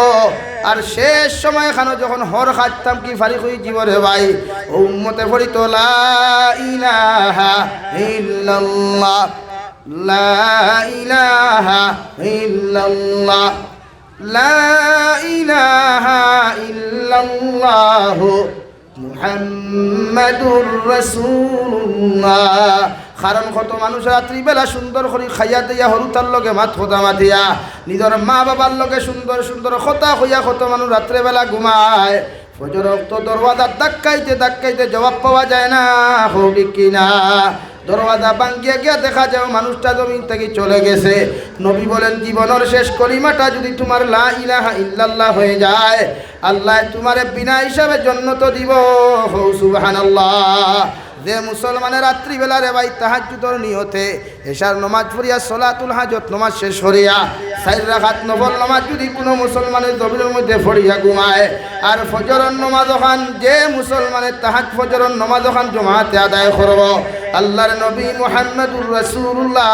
আর শেষ সময় খানো যখন হর খাইতাম কি ফারিক হই জীবরে ভাই, ও উম্মতে পড়িতো লা ইলাহা ইল্লাল্লাহ, লা ইলাহা ইল্লাল্লাহ, লা ইলাহা ইল্লাল্লাহ মুহাম্মাদুর রাসূলুল্লাহ। কারণ কত মানুষ রাত্রিবেলা সুন্দর করে খাইয়া দিয়া হরুতার লগে মাত খোদা মাতিয়া, নিজের মা বাবার লগে সুন্দর সুন্দর কথা হইয়া কত মানুষ রাত্রেবেলা ঘুমায়। ফজর তো দরওয়াজা ধাক্কাইতে ধাক্কাইতে জবাব পাওয়া যায় না, হবি কিনা? দরওয়াজা ভাঙ্গিয়া গিয়া দেখা যায় মানুষটা জমিন থেকে চলে গেছে। নবী বলেন, জীবনের শেষ কলিমাটা যদি তোমার লা ইলাহা ইল্লাল্লাহ হয়ে যায়, আল্লাহ তোমারে বিনা হিসাবে জান্নাত দিব। সুবহানাল্লাহ। যে মুসলমানের রাত্রিবেলা রে ভাই তাহাজ্জুদের নিয়তে এশার নামাজ পড়িয়া সলাতুল হাজত নামাজ শেষ করিয়া 4 রাকাত নফল নামাজ যদি কোনো মুসলমানের জমিনের মধ্যে পড়িয়া ঘুমায়, আর ফজরের নামাজ ওখান যে মুসলমানের ফজরের নামাজ ওখান জমাতে আদায় করব, আল্লাহর নবী মুহাম্মদুর রাসূলুল্লাহ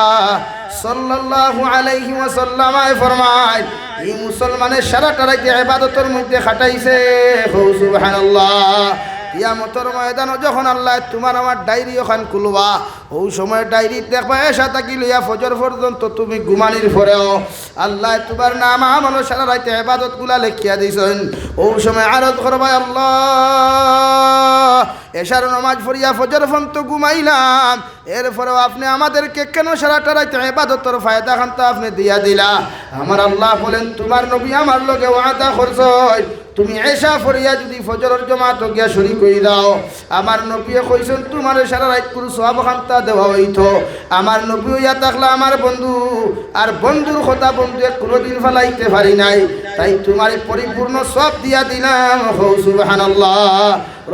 সাল্লাল্লাহু আলাইহি ওয়াসাল্লাম ফরমায়, এই মুসলমানের সারাটা রাত ইবাদতের মধ্যে কাটাইছে। সুবহানাল্লাহ। কিয়ামতের ময়দানে যখন আল্লাহ তোমার আমার ডায়েরি ওখান খুলবা ওই সময় ডায়েরি দেখবা এসা থাকি লইয়া ফজর পর্যন্ত তুমি ঘুমানির পরেও আল্লাহ তোমার নাম আমল সারা রাইতে ইবাদত গুলা লিখিয়া দিছেন ওই সময় আরজ করবা আল্লাহ এশার নামাজ পড়িয়া ফজর পর্যন্ত ঘুমাইলাম এরপরেও আপনি আমাদেরকে কেন সারাটা রাইতে ইবাদতের ফায়দা খানটা আপনি দিয়া দিলা আমার আল্লাহ বলেন তোমার নবী আমার লগে ওয়াদা করছই তুমি এশা ফরিয়া যদি ফজরের জামাত গিয়া শরীক হই দাও আমার নবী কইছেন তোমার সারা রাত পুরো সওয়াব খানটা দেওয়া হইতো আমার নবী ইয়া থাকলা আমার বন্ধু আর বন্ধুর কথা বন্ধুয়ে কোনোদিন ফলাইতে পারি নাই তাই তোমার পরিপূর্ণ সব দিয়া দিলাম সুবহানাল্লাহ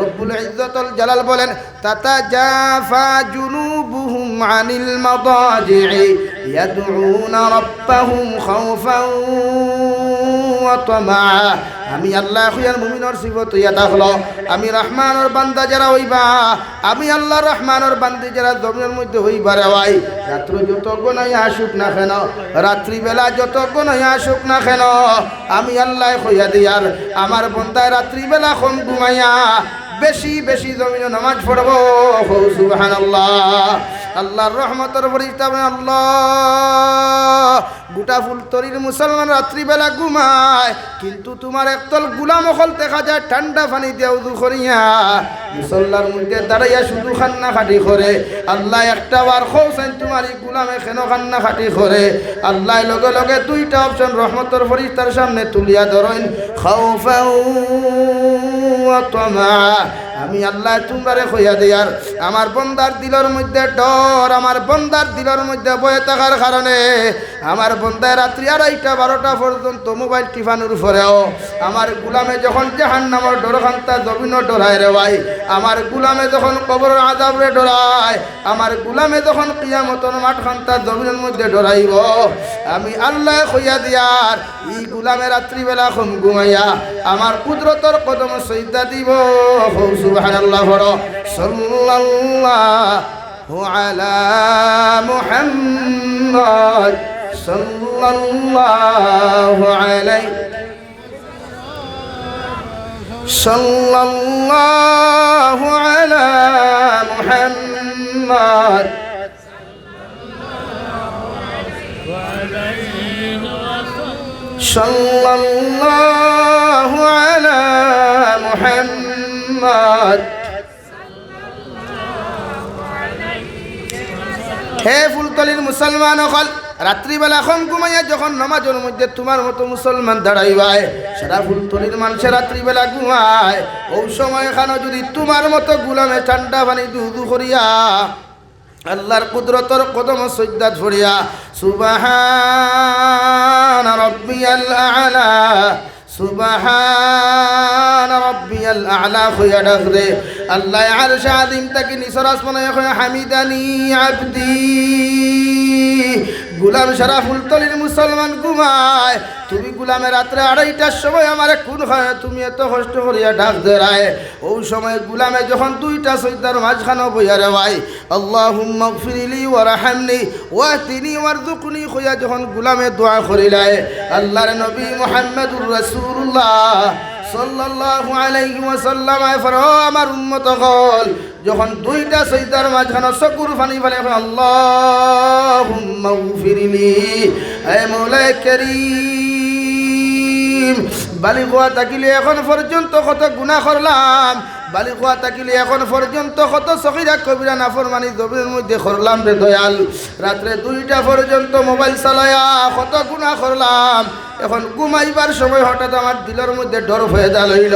রব্বুল ইজ্জতুল জালাল বলেন তাতাজাফা জুনুবুহুম আনিল মাদাজি'i ইয়াদউনা রাব্বাহুম খাওফান ওয়া তামআ আমি আল্লাহ খুয়ার মুমিনের সিফত ইয়া দেখলো আমি রহমানের বান্দা যারা হইবা আমি আল্লাহ রহমানের বান্দি যারা জমিনের মধ্যে হইবা রে ভাই রাত্র যত গুনাহ আসুক না কেন রাত্রি বেলা যত গুনাহ আসুক না কেন আমি আল্লাহ খুয়া দিয়ার আমার বান্দায় রাত্রি বেলা কম ঘুমাইয়া বেশি বেশি জমিনে নামাজ পড়বো সুবহানাল্লাহ আল্লাহর রহমতের ফেরেশতা আল্লাহ গোটা ফুলতরির মুসলমান রাত্রিবেলা ঘুমায় কিন্তু তোমার একদল গুলাম হল দেখা যায় ঠান্ডা পানি দিয়ে উযু করিয়া মুসল্লার মধ্যে দাঁড়াইয়া শুধু খান্না খাটি করে আল্লাহ একটা বার খোঁজেন তোমার এই গুলামে কেন খান্না খাটি করে আল্লাহ লগে লগে দুইটা অপশন রহমতের ফেরেশতার সামনে তুলিয়া ধরেন খাউফান ওয়া তামা আমি আল্লাহ তোমারে কইয়া দিয়ার আমার বন্দার দিলের মধ্যে ডর আমার বন্দার দিলের মধ্যে বয়ে থাকার কারণে আমার বন্দায় রাত্রি 2:30-12টা পর্যন্ত মোবাইল টিফানোর পরেও আমার গুলামে যখন জাহান্নামের ডরখান্তা জমিন ডরায় রে ভাই আমার গুলামে যখন কবরের আযাবে ডরায় আমার গুলামে যখন কিয়ামতের মাঠখান্তা জমিনের মধ্যে ডরাইব আমি আল্লাহ কইয়া দিয়ার এই গুলামে রাত্রিবেলা কম ঘুমাইয়া আমার কুদরতের কদম সজদা দিব সুবহানাল্লাহ সাল্লাল্লাহু আলা মুহাম্মদ সাল্লাল্লাহু আলাইহি সাল্লাল্লাহু আলা মুহাম্মদ সাল্লাল্লাহু আলা মুহাম্মদ হে ফুলতলির মুসলমান হল রাত্রিবেলা কম ঘুমাইয়া যখন নামাজের মধ্যে তোমার মতো মুসলমান দাঁড়াইবায় সারা ফুলতলির মানুষের রাত্রিবেলা ঘুমায় ওই সময় এখানে যদি তোমার মতো গুলামে ঠান্ডা পানি দুধু করিয়া আল্লাহর কুদরতের কদম সজদা ধরিয়া সুবহান রাব্বিয়াল আ'লা সুবহান রাব্বিয়াল আ'লা খুয়া ডাকরে আল্লাহ আরশ আযীম তাকে নিসর আসমানে খুয়া হামিদানি আবদি গুলাম সারা ফুলতলির মুসলমান ঘুমায় তুমি গুলামের রাত্রে 2:30টার সময় আমার কোন হয় তুমি এত কষ্ট করিয়া ডাক দেরায় ওই সময় গুলামে যখন দুইটা সজদার মাঝখানে বইয়া রে ভাই আল্লাহুম্মা গফিরলি ওয়ারহামনি ওয়াহদিনি ওয়ারযুকনি খুয়া যখন গুলামে দোয়া করিলায় আল্লাহর নবী মুহাম্মদুর রাসূলুল্লাহ সাল্লাল্লাহু আলাইহি ওয়াসাল্লাম ফরো আমার উম্মত হল যখন দুইটা সজদার মাঝখানে চকুর পানি ফেলে আল্লাহুম্মা গফিরলি হে মওলা কারীম বালিগ হওয়া থাকিলে এখন পর্যন্ত কত গুনাহ করলাম বালিগ হওয়া থাকিলে এখন পর্যন্ত কত সগীরা কবিরা নাফরমানি জমিনের মধ্যে করলাম রে দয়াল রাত্রে 2টা পর্যন্ত মোবাইল চালায়া কত গুনাহ করলাম এখন ঘুমাইবার সময় হঠাৎ আমার দিলের মধ্যে ডর হয়ে যা লইল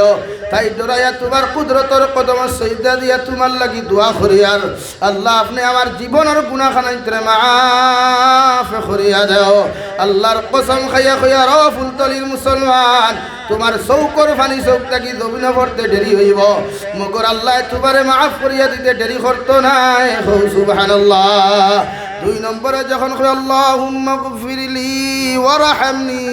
তাই ডরাইয়া তোমার কুদরতের কদম সজদা দিয়া তোমার লাগি দোয়া করি আর আল্লাহ আপনি আমার জীবনের গুনাহখানাইতে মাফ করিয়া দাও আল্লাহর কসম খাইয়া কইয়া র ফুলতলির মুসলমান তোমার চৌকর ফানি চৌক থাকি জমিন পড়তে দেরি হইব মগর আল্লাহ তোমারে মাফ করিয়া দিতে দেরি করতো নাই সুবহানাল্লাহ 2 নম্বরে যখন আল্লাহুম্মা গফিরলি ওয়ারহামনি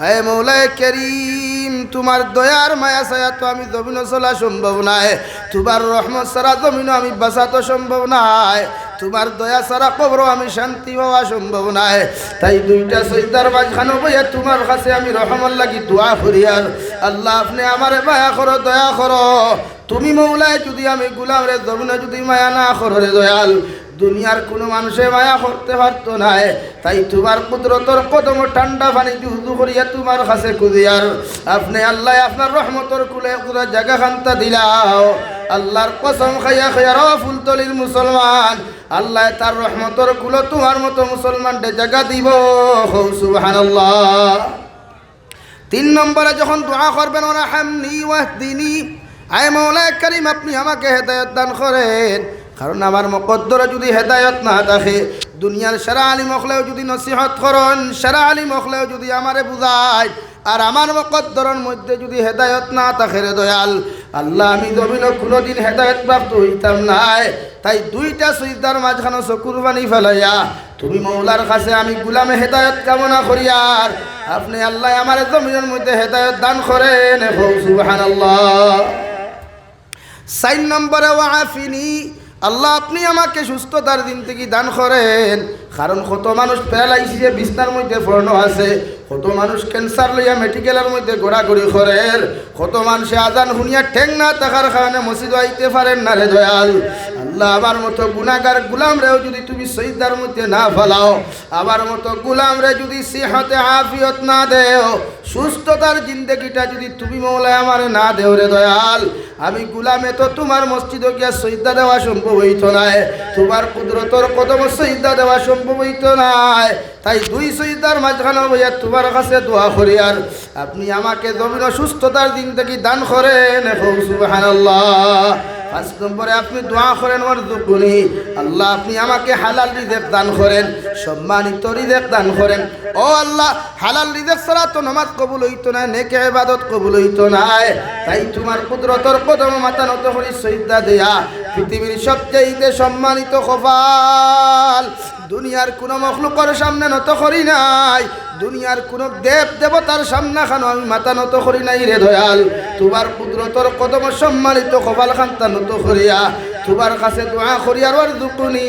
হে মওলা কারীম তোমার দয়ার মায়া ছায়া তো আমি জমিন চলা সম্ভব নাই তোমার রহমত ছাড়া জমিন আমি বাঁচা তো সম্ভব নাই তোমার দয়া ছাড়া কবর আমি শান্তি পাওয়া সম্ভব নয়। তাই দুইটা সজদার মাঝখানে বইয়া তোমার কাছে আমি রহমান লাগি দোয়া করি। আর আল্লাহ আপনি আমারে মায়া করো, দয়া করো। তুমি মৌলায় যদি আমি গুলাম রে জমিনে যদি মায়া না করো রে দয়াল, দুনিয়ার কোনো মানুষে মায়া করতে পারতো না। তাই তোমার কুদরতর কদম ঠান্ডা পানি উজু করিয়া তোমার কাছে কুদিয়ার আপনি আল্লাহ আপনার রহমতর কুলে পুরো জায়গা খান্তা দিলাও। আল্লাহর কসম খাইয়া খাইয়া ফুলতলির মুসলমান, আল্লাহ তার রহমতর কুলে তোমার মতো মুসলমানকে জায়গা দিব। সুবহানাল্লাহ। 3 নম্বরে যখন দোয়া করবেন ওরা হামনি ওয়াহদিনি, আয় মাওলা কারীম আপনি আমাকে হেদায়েত দান করেন। কারণ আমার মকদ্দরে যদি হেদায়ত না থাকে, দুনিয়ার সারা আলিম হলেও যদি নসিহত করেন, সারা আলিম হলেও যদি আমারে বুঝায়, আর আমার মকদ্দরের মধ্যে যদি হেদায়ত না থাকে রে দয়াল, আল্লাহ আমি জমিন কোনোদিন হেদায়ত প্রাপ্ত হইতাম নাই। তাই দুইটা সিজদার মাঝখানে চকুর পানি ফেলাইয়া তুমি মৌলার কাছে আমি গুলামে হেদায়ত কামনা করি। আর আপনি আল্লাহ আমার জমিনের মধ্যে হেদায়ত দান করেন। সুবহানাল্লাহ। 4 নম্বরে ওয়াফিনি, আল্লাহ আপনি আমাকে সুস্থতার দিন থেকে দান করেন। কারণ কত মানুষ প্যারালাইসিসে বিছনার মধ্যে পড়নো আছে, কত মানুষ ক্যান্সার লইয়া মেডিকেলের মধ্যে ঘোরাঘুরি করেন, কত মানুষে আজান শুনিয়া ঠেং না থাকার কারণে মসজিদ আইতে পারেন না রে দয়াল। আল্লাহ আমার মতো গুনাহগার গুলাম রেও যদি তুমি সজদার মধ্যে না ফেলাও, আমার মতো গুলাম রে যদি সিহতে আফিয়ত না দেও, সুস্থতার জিন্দেগিটা যদি তুমি মৌলা আমারে না দেও রে দয়াল, আমি গুলামে তো তোমার মসজিদে গিয়া সজদা দেওয়া সম্ভব হইতো না, তোমার কুদরতর কদম সজদা দেওয়া সম্ভব হইতো না। তাই 2 সজদার মাঝখানে বইয়া তোমার কাছে দোয়া করি। আর আপনি আমাকে জমিন সুস্থতার দিন থেকে দান করেন। সুবহানাল্লাহ। 5 নম্বরে আপনি দোয়া করেন ওয়ারযুকুনি, আল্লাহ আপনি আমাকে হালাল রিজিক দান করেন, সম্মানিত রিজিক দান করেন। ও আল্লাহ, হালাল রিজিক ছাড়া তো নামাজ কবুল হইতো না, নেক ইবাদত কবুল হইতো না। তাই তোমার কুদরতর কদমে মাথা নত করি সিজদা দেয়া পৃথিবীর সবচেয়ে সম্মানিত কপাল দুনিয়ার কোনো মখলুকের সামনে নত করি নাই, দুনিয়ার কোনো দেব দেবতার সামনে খানো আমি মাথা নত করি নাই রে দয়াল। তোমার কুদরতর কদম সম্মানিত কপাল খান্তা নত করিয়া তোমার কাছে দোয়া করি। আর ওয়ারযুকুনি,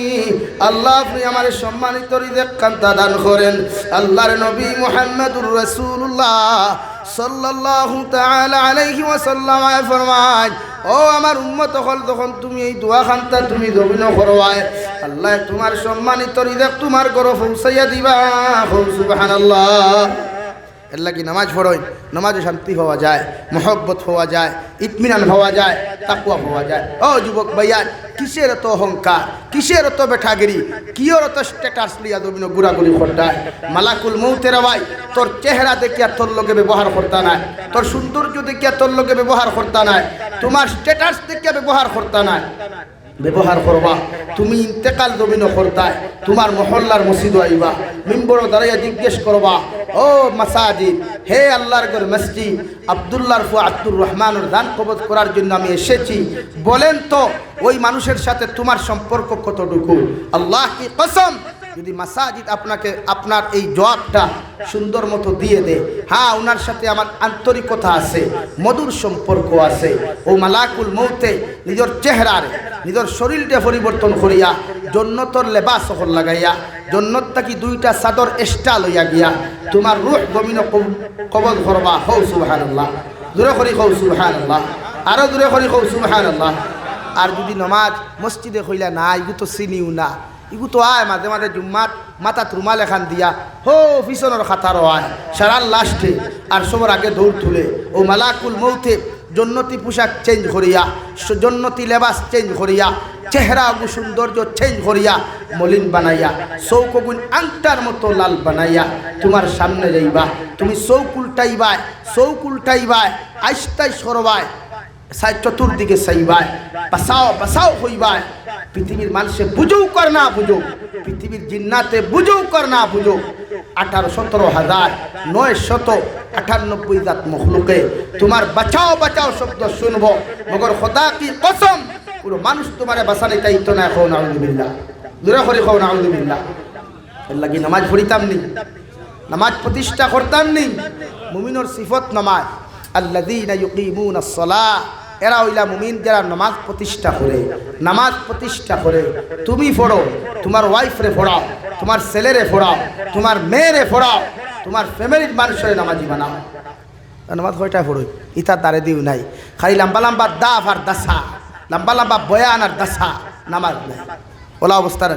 আল্লাহ আপনি আমার সম্মানিত রিজিক খান্তা দান করেন। আল্লাহর নবী মুহাম্মদুর রাসূলুল্লাহ সাল্লাল্লাহু তাআলা আলাইহি ওয়াসাল্লাম ফরমায়, ও আমার উম্মত হল, যখন তুমি এই দোয়া খান্তা তুমি জমিন করবায়, আল্লাহ তোমার সম্মানিত রিজিক তোমার ঘরে পৌঁছাইয়া দিবা। সুবহানাল্লাহ। এর লাগি নামাজ পড়ই, নামাজে শান্তি পাওয়া যায়, মহব্বত পাওয়া যায়, ইতমিনান পাওয়া যায়, তাকওয়া পাওয়া যায়। ও যুবক ভাইয়া, কিসের এত অহংকার, কিসের এত বেঠাগিরি, কিয়র এত স্ট্যাটাস লিয়া জমিন ঘুরাঘুরি করতায়? মালাকুল মৌতের ভাই তোর চেহারা দেখিয়া তোর লগে ব্যবহার করতা নাই, তোর সৌন্দর্য দেখিয়া তোর লগে ব্যবহার করতা নাই, তোমার স্ট্যাটাস দেখিয়া ব্যবহার করতা নাই। ব্যবহার করবা তুমি ইন্তেকাল জমিন করতায়, তোমার মহল্লার মসজিদ আইবা, মিম্বর দাঁড়াইয়া জিজ্ঞেস করবা, ও মাসাজিদ, হে আল্লাহর ঘর মসজিদ, আব্দুল্লাহর ফুয়া আব্দুর রহমানের দান কবজ করার জন্য আমি এসেছি, বলেন তো ওই মানুষের সাথে তোমার সম্পর্ক কতটুকু? আল্লাহ কি কসম, যদি মাসাজিদ আপনাকে আপনার এই জবাবটা সুন্দর মতো দিয়ে দে, হ্যাঁ ওনার সাথে আমার আন্তরিকতা আছে, মধুর সম্পর্ক আছে, ও মালাকুল মৌতে নিজের চেহারার নিজের শরীরটা পরিবর্তন করিয়া জন্নতর লেবাস সকল লাগাইয়া জন্নত থাকি 2টা চাদর এক্সট্রা লইয়া গিয়া তোমার রূহ জমিন কবজ করবা। হৌ সুবহানাল্লাহ। জোরে করি হৌ সুবহানাল্লাহ, আরো জোরে করি হৌ সুবহানাল্লাহ। আর যদি নামাজ মসজিদে কইলা না, এগু তো চিনিও না, এগু তো আয় মাঝে মাঝে জুম্মাত মাথাত রুমাল এখান দিয়া হো পিছনের খাতারও আয় সারার লাস্টে, আর সবার আগে দৌড় তুলে ও মালাকুল মৌতে জন্নতি পোশাক চেঞ্জ করিয়া, জন্নতি লেবাস চেঞ্জ করিয়া, চেহারা গু সৌন্দর্য চেঞ্জ করিয়া মলিন বানাইয়া চৌকগুন আংটার মতো লাল বানাইয়া তোমার সামনে যাইবা। তুমি চৌক উল্টাইবায় আইস্তাই সরবায়, চতুর্দিকে চাইবায়, বাসাও বাসাও হইবায়। পৃথিবীর মানুষে বুঝুক কর না বুঝুক, পৃথিবীর জিন্নাতে বুঝুক কর না বুঝুক, 18,17,998 জাত মখলুকে তোমার বাঁচাও বাঁচাও শব্দ শুনবো, মগর খোদা কি কসম পুরো মানুষ তোমারে বাঁচালে চাইতো না। এখন আউযুবিল্লাহ, দূরে করে খাও না আউযুবিল্লাহ। এর লাগি নামাজ পড়িতাম নি, নামাজ প্রতিষ্ঠা করতাম নি। মুমিনের সিফত নামাজ, আল্লাযীনা ইউকিমুনাস সালাহ এরা হইলা মুমিন যারা নামাজ প্রতিষ্ঠা করে। নামাজ প্রতিষ্ঠা করে তুমি পড়ো, তোমার ওয়াইফরে পড়াও, তোমার ছেলেরে পড়াও, তোমার মেয়েরে পড়াও, তোমার ফ্যামিলির মানুষের নামাজি বানাও। নামাজ কয়টা পড়ো ইতার দ্বারে দিও নাই, খালি লম্বা লম্বা দাফ আর দাসা, লম্বা লম্বা বয়ান আর দাসা, নামাজ নাই। ওলা অবস্থার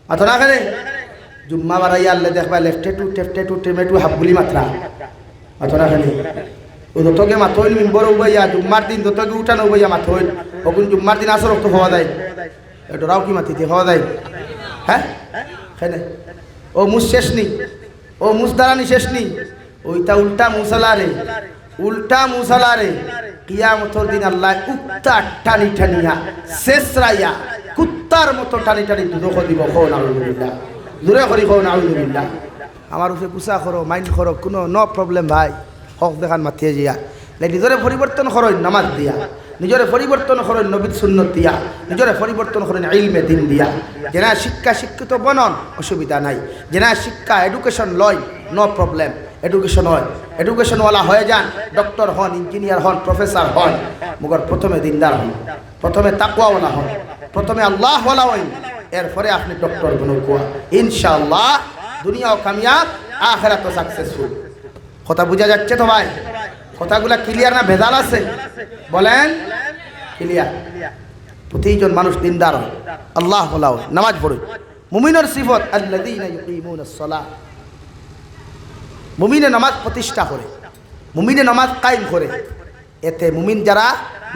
মাথো না খেলে জুম্মা বাড়াইয়া আল্লে দেখবা লেফটে টু টেফটে টু টেমেটু হাফগুলি মাত্রা মাথো না খেলে ও যতকে মাথইল মিম্বর উবাইয়া জুম্মার দিন যতকে উঠানো উবাইয়া মাথইল ওগুন জুম্মার দিন আসর রক্ত হওয়া যায় ডরাও কি মাতিতে হওয়া যায়। হ্যাঁ খেলে ও মুস শেষ নি, ও মুস দাঁড়ানি শেষ নি, ওইটা উল্টা মুসালারে, উল্টা মুসালারে কিয়ামতের দিন আল্লাহ উক্তা টানি টানিয়া শেষরাইয়া কুত্তার মতো টানি টানি দুধ দিব। খো নাউজুবিল্লাহ, দূরে করি খো নাউজুবিল্লাহ। আমার উপরে পুষা করো, মাইন্ড করো, কোনো নো প্রবলেম ভাই, হক দেখান মাতিয়ে দিয়া নিজরে পরিবর্তন করেন নামাজ দিয়া, নিজরে পরিবর্তন করেন নবীর সুন্নত দিয়া, নিজরে পরিবর্তন করেন ইলমে দিন দিয়া। যেনা শিক্ষা শিক্ষিত বনন অসুবিধা নাই, যেনা শিক্ষা এডুকেশন লয় নো প্রবলেম, এডুকেশন হয়, এডুকেশনওয়ালা হয়ে যান, ডক্টর হন, ইঞ্জিনিয়ার হন, প্রফেসর হন, মগর প্রথমে দিনদার হন, প্রথমে তাকওয়াওয়ালা হন, প্রথমে আল্লাহওয়ালা হন, এরপরে আপনি ডক্টর বনুন ইনশাআল্লাহ। দুনিয়াও কামিয়াব, আখিরাতও সাকসেসফুল। কথা বোঝা যাচ্ছে তো ভাই? কথাগুলা ক্লিয়ার না ভেজাল আছে? বলেন ক্লিয়ার। প্রতিজন মানুষ দিনদার হয়, আল্লাহওয়ালা হয়, নামাজ পড়ে। মুমিনের সিফত আল্লাযীনা ইউকিমুনাস সালাহ, মুমিনে নামাজ প্রতিষ্ঠা করে, মুমিনে নামাজ কায়েম করে। এতে মুমিন যারা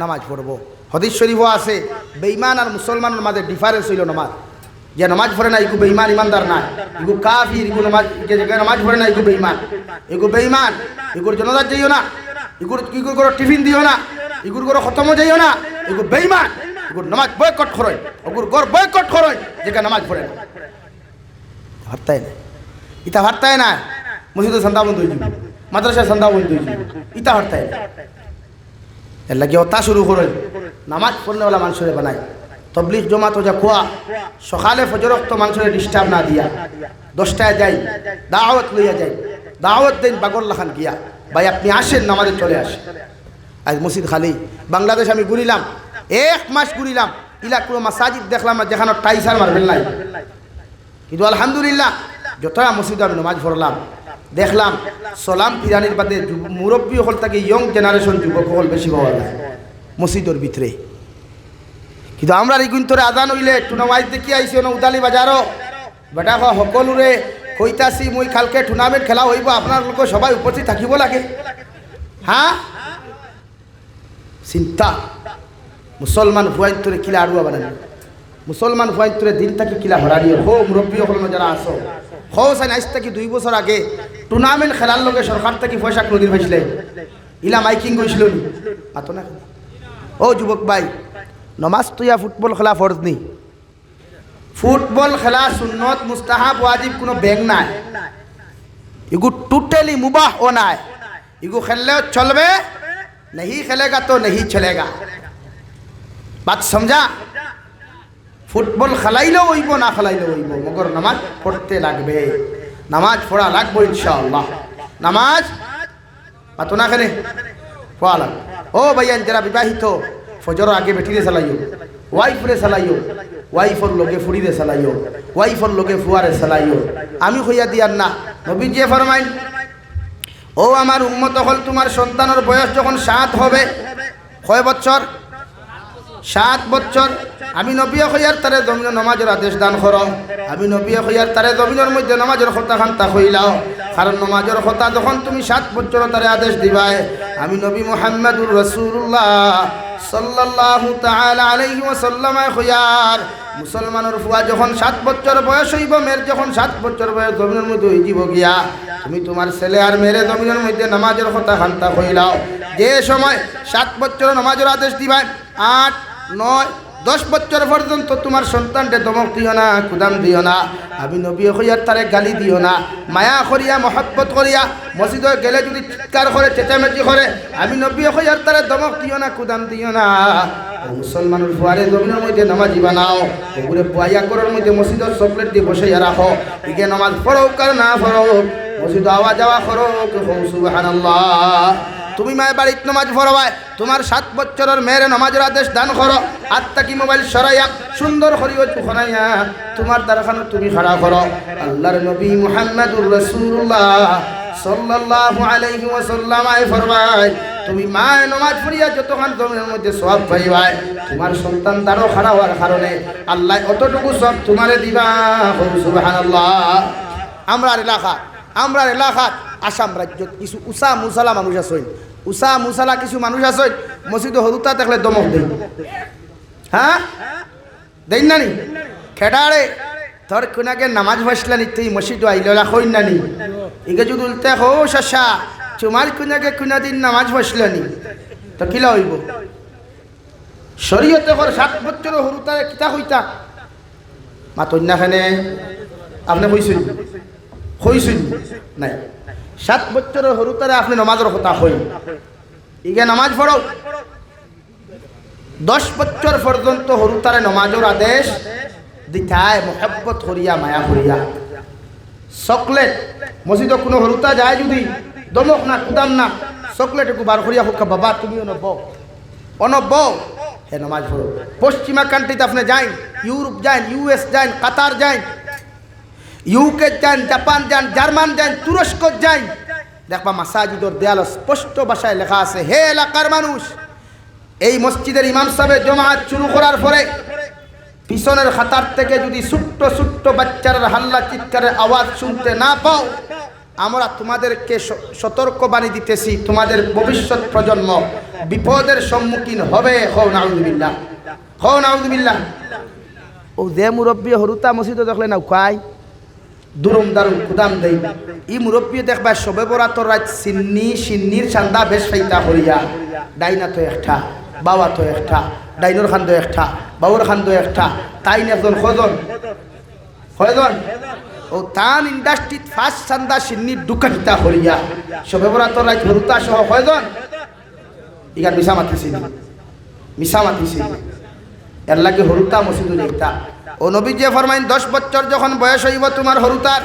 নামাজ পড়ব। হাদিস শরীফও আছে বেঈমান আর মুসলমানের মাঝে ডিফারেন্স হইল নামাজ। যে নামাজ পড়ে না ইগু বেঈমান, ইমানদার না, ইগু কাফির। ইগু নামাজ যে নামাজ পড়ে না ইগু বেঈমান, ইগু বেঈমান। ইগুর জনজাত যাইও না, ইগুর করো টিফিন দিও না, ইগুর করো খতমও যাইও না, ইগু বেঈমান। ইগুর নামাজ বয়কট করই, ইগুর গর বয়কট করই যেটা নামাজ পড়ে না। ভাবতাই না, ইটা ভাবতাই না। মসজিদে সন্ধ্যা বন্ধ হয়ে যাবে, মাদ্রাসায় সন্ধ্যা বন্ধ হয়ে যাবে, ইটা হরতাই এর লাগে ওটা শুরু করে নামাজ পড়নেওয়ালা মানুষের বানায়। তবলিগ জমাত যা খোয়া সকালে ফজরক্ত মানুষের ডিস্টার্ব না দিয়া 10টায় যাই দাওয়াত লইয়া যাই, দাওয়াত দিন বাগল্লা খান গিয়া ভাই আপনি আসেন নামাজে চলে আসেন। আজ মসজিদ খালি। বাংলাদেশ আমি ঘুরিলাম, 1 মাস ঘুরিলাম, ইলা কোনো মাসাজিদ দেখলাম না যেখানে টাইসার মারবেন নাই। কিন্তু আলহামদুলিল্লাহ যতটা মসজিদে আমি নামাজ পড়লাম দেখলাম সালাম ফিরানির বাদে মুরব্বী হল থেকে ইয়ং জেনারেশন যুবক হল বেশি পাওয়া যায় মসজিদের ভিতরে। কিন্তু আমরা এই গুন্তরে আদান হইলে টুর্নামেন্ট দেখি আইসি না উদালি বাজারও বেটা সকলোরে কইতাছি মই কালকে টুর্নামেন্ট খেলা হইব, আপনার লোক সবাই উপস্থিত থাকিব লাগে। হ্যাঁ চিন্তা মুসলমান ফুয়াইন্তরে কিলা আড়ুয়া বানানো, মুসলমান ফুয়াইন্তরে দিন থাকি কিলা হরারিও। হো মুরব্বী হল যারা আসো হো সাইন আজ থেকে 2 বছর আগে টুর্নামেন্ট খেলার লগে সরকার থেকে পয়সা নদীর পাইছিলে, ইলা মাইকিং করছিল নি আতো না। ও যুবক ভাই, নমাজ তুইয়া ফুটবল খেলা ফরজ নি, ফুটবল খেলা সুন্নত মুস্তাহাব ওয়াজিব কোনো ব্যাং নাই, এগু টোটালি মুবাহ ও নাই। এগু খেললেও চলবে, नहीं খেলেগা তো नहीं চলেগা। বাত সমঝা? ফুটবল খেলাইলেও হইব না খেলাইলেও হইব, মগর নামাজ পড়তে লাগবে, নামাজ পড়া লাগবে ইনশাআল্লাহ। নামাজ পাতো না খেলে পড়া লাগবে। ও ভাইয়ান যারা বিবাহিত ফজর আগে বেটিরে চালাইও, ওয়াইফরে চালাইও, ওয়াইফর লোকে ফুড়িরে চালাইও, ওয়াইফর লোকে ফুয়ারে চালাইও। আমি কইয়া দিয়ার না, নবী যে ফরমাইন ও আমার উম্মত হল তোমার সন্তানের বয়স যখন 7 হবে, কয় বছর? 7 বছর। আমি নবী হইয়ার তারে জমিন নামাজের আদেশ দান করো, আমি নবী হইয়ার তারে জমিনের মধ্যে নামাজের কথা খান্তা কইলাও। কারণ নামাজের কথা যখন তুমি 7 বছর তারে আদেশ দিবাই, আমি নবী মুহাম্মদুর রাসূলুল্লাহ সাল্লাল্লাহু তাআলা আলাইহি ওয়াসাল্লাম হইয়ার মুসলমানের ফুয়া যখন 7 বছর বয়স হইব, মেয়ের যখন 7 বছর বয়স জমিনের মধ্যে হইব গিয়া, তুমি তোমার ছেলে আর মেয়ের জমিনের মধ্যে নামাজের কথা খান্তা কইলাও। যে সময় 7 বছর নামাজের আদেশ দিবাই, 8, 9, 10 বছর পর্যন্ত তোমার সন্তানকে দমক দিও না, কুদাম দিও না। আমি নবী হইয়ার তারে গালি দিও না, মায়া করিয়া মহব্বত করিয়া মসজিদে গেলে যদি চিৎকার করে চেঁচামেচি করে, আমি নবী হইয়ার তারে দমক দিও না, কুদাম দিও না। মুসলমানের ফুয়ারে জমিনের মধ্যে নামাজি বানাও, ওগুলো বয়া করার মধ্যে মসজিদের চকলেট দিয়ে বসাইয়া রাখো, একে নামাজ পড়ো কার না পড়ো, মসজিদ আওয়া যাওয়া করো, সুবহানাল্লাহ তুমি মায়ের বাড়িত নমাজ পড়বাই তোমার 7 বছরের মেয়ের নমাজের আদেশ দান করো আত্মা কি মোবাইল সরাইয়া সুন্দর করিও চুখনাইয়া তোমার দ্বারখানো তুমি খাড়া করো আল্লাহর নবী মুহাম্মদুর রাসূলুল্লাহ সাল্লাল্লাহু আলাইহি ওয়াসাল্লাম আই ফরমায় তুমি মায়ের নমাজ পড়িয়া যতক্ষণ তোমার মধ্যে সওয়াব পাইবাই তোমার সন্তান দ্বারও খাড়া হওয়ার কারণে আল্লাহ অতটুকু সব তোমারে দিবা সুবহানাল্লাহ। আমরা এলাকাত আসাম রাজ্যত কিছু উষা মুসালা মানুষ আছে উষা মুসালা কিছু মানুষ আছে মসজিদ হরুতা দেখলে দমক দেই হ্যাঁ দেই না নি খেডারে তোর কোনাকে নামাজ পড়ছলানি তুই মসজিদ আইলা কই না নি ইগে যদি উল্টা হো শাশা তোমার কোনাকে কোনা দিন নামাজ পড়ছলানি তো কিলা হইব শরীয়তে কর 7 বছর হরুতারে কিতা কইতা মাতন্যাখানে আপনি কইছেন নাই 7 বছরের হরুতারে আপনি নামাজের কথা হই ইগে নামাজ পড়ো 10 বছর পর্যন্ত হরুতারে নামাজের আদেশ দিতায় মোহাব্বত করিয়া মায়া করিয়া চকলেট মসজিদে কোনো হরুতা যায় যদি দমক না কুদাম না চকলেট একটু বার করিয়া হোক বাবা তুমি অনব হে নামাজ পড়ো পশ্চিমা কান্ট্রিতে আপনি যান ইউরোপ যান ইউএস যান কাতার যান ইউকে যান জাপান যান জার্মান যান তুরস্ক যান দেখবা মাসাজিদের দেয়াল স্পষ্ট ভাষায় লেখা আছে হে এলাকার মানুষ এই মসজিদের ইমাম সাহেব জমাআত শুরু করার পরে পিছনের খাতার থেকে যদি ছোট্ট ছোট্ট বাচ্চার হাল্লা চিৎকারের আওয়াজ শুনতে না পাও আমরা তোমাদেরকে সতর্ক বাণী দিতেছি তোমাদের ভবিষ্যৎ প্রজন্ম বিপদের সম্মুখীন হবে হও নাউযুবিল্লাহ ও যে মুরব্বী হরুতা মসজিদে দেখলে না খায় দুরুম দারুম খুদাম দেই ই মুরব্বী দেখবা সবে বরাতর রাত সিন্নির চান্দা বেশ ফাইতা করিয়া ডাইনা তো একটা বাবা তো একটা ডাইনোর খান তো একটা বাবুর খান তো একটা তাই একজন কয়জন ও তান ইন্ডাস্ট্রিত ফার্স্ট চান্দা সিন্নির দুকানিতা করিয়া সবে বরাতর রাত হরুতা সহ কয়জন ইগার মিশা মাতিছি এর লাগে হরুতা মসজিদুল একটা ও নবী যে ফরমাইন 10 বছর যখন বয়স হইব তোমার হরুতার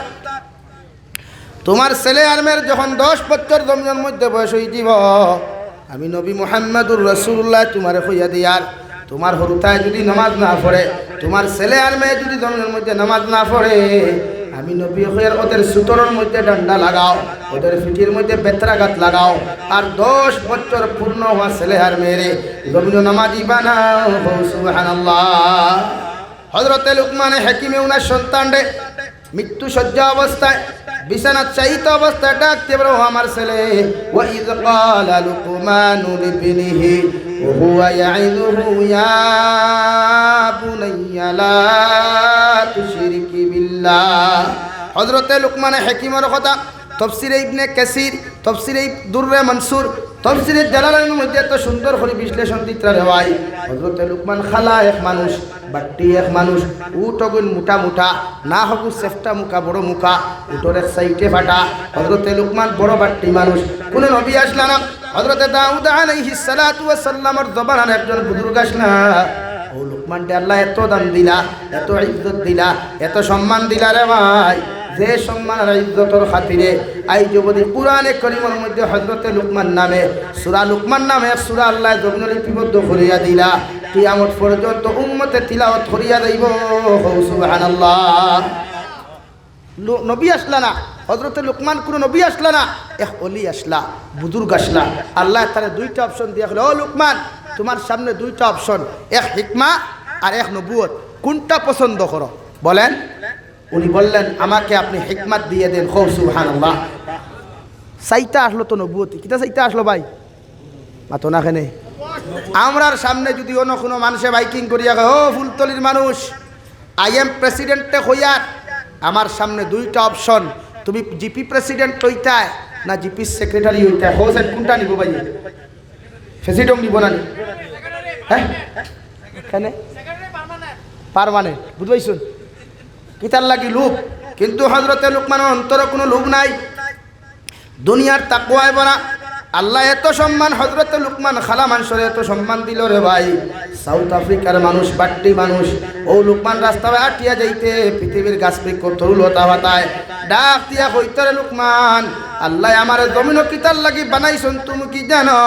তোমার ছেলে আর মেয়ের যখন 10 বছর জমিনের মধ্যে বয়স হয়ে যাব আমি নবী মুহাম্মদুর রাসূলুল্লাহ তোমারে কইয়া দিয়ার তোমার হরুতায় যদি নামাজ না পড়ে তোমার ছেলে আর মেয়ে যদি জমিনের মধ্যে নামাজ না পড়ে আমি নবী কইয়ার ওদের সুতরের মধ্যে ডান্ডা লাগাও ওদের পিঠির মধ্যে বেত্রাঘাত লাগাও আর 10 বছর পূর্ণ হওয়া ছেলে আর মেয়েরে জমিনে নামাজি বানাও সুবহানাল্লাহ। হযরতে লুকমানে হাকিমে উনার সন্তানরে মৃত্যু শয্যা অবস্থায় বিছানা চাইত অবস্থায় ডাকতে বলো আমার ছেলে ওয়া ইয ক্বালা লুকমানু লিবনিহি ওয়া হুয়া ইয়াইযুহু ইয়া বুনাইয়া লা তুশরিকি বিল্লাহ। হযরতে লুকমানে হাকিমের কথা তাফসীরে ইবনে কাসির তাফসীরে দুররে মনসুর তাফসীরে জালালাইনের মধ্যে এত সুন্দর করে বিশ্লেষণ দিতে রেওয়াই হযরতে লুকমান খালা এক মানুষ বাট্টি এক মানুষ উটগুন মোটা না হবু সেফটা মুখা বড় মুখা উটোর এক সাইডে ফাটা হযরতে লুকমান বড় বাট্টি মানুষ কোন নবী আসলা না হযরতে দাউদ আলাইহিস সালাতু ওয়াস সালামের জবানার একজন বুজুর্গ আসলা ও লুকমানকে আল্লাহ এত দাম দিলা এত ইজ্জত দিলা এত সম্মান দিলা রে ভাই যে সম্মান আর ইজ্জতের খাতিরে আই যুবতী কুরআনে কারীমের মধ্যে হযরতে লুকমান নামে সূরা লুকমান নামে সূরা আল্লাহ জমিনে লিপিবদ্ধ করিয়া দিলা কিয়ামত পর্যন্ত উম্মতে তিলাওয়াত করিয়া যাইব সুবহানাল্লাহ। নবী আসলা না হযরতে লুকমান কোন নবী আসলা না এক ওলি আসলা বুজুর্গ আসলা আল্লাহ তাআলা দুইটা অপশন দিয়া হলো ও লুকমান তোমার সামনে দুইটা অপশন এক হিকমা আর এক নবুয়ত কোনটা পছন্দ করো বলেন উনি বললেন আমাকে আপনি হিকমত দিয়ে দেন সুবহানাল্লাহ। সাইতা আসলো তো নবুয়তি কিটা সাইতা আসলো ভাই মাতো না কেনে আমরার সামনে যদি অন্য কোনো মানুষে বাইকিং করিয়া ও ফুলতলির মানুষ আই এম প্রেসিডেন্টে হইয়ার আমার সামনে দুইটা অপশন তুমি জিপি প্রেসিডেন্ট হইতায় না জিপি সেক্রেটারি হইতায় হোসেন কোনটা নিব ভাই প্রেসিডেন্ট নিব না হ্যাঁ কেন পারমানেন্ট বুঝবাইছুন কিতার লাগি লোভ কিন্তু হযরতে লুকমানের অন্তরে কোনো লোভ নাই দুনিয়ার তাকওয়ায় বনা আল্লাহ এত সম্মান হযরত লুকমান খালা মানুষের এত সম্মান দিল রে ভাই। সাউথ আফ্রিকার মানুষ, বাট্টি মানুষ, ও লুকমান রাস্তায় আটিয়া যাইতে পৃথিবীর গাছ বৃক্ষ তরুলতা বাতায় ডাক দিয়া কইতে রে লুকমান, আল্লাহ আমার জমিন কিতার লাগি বানাইছন তুমি কি জানো?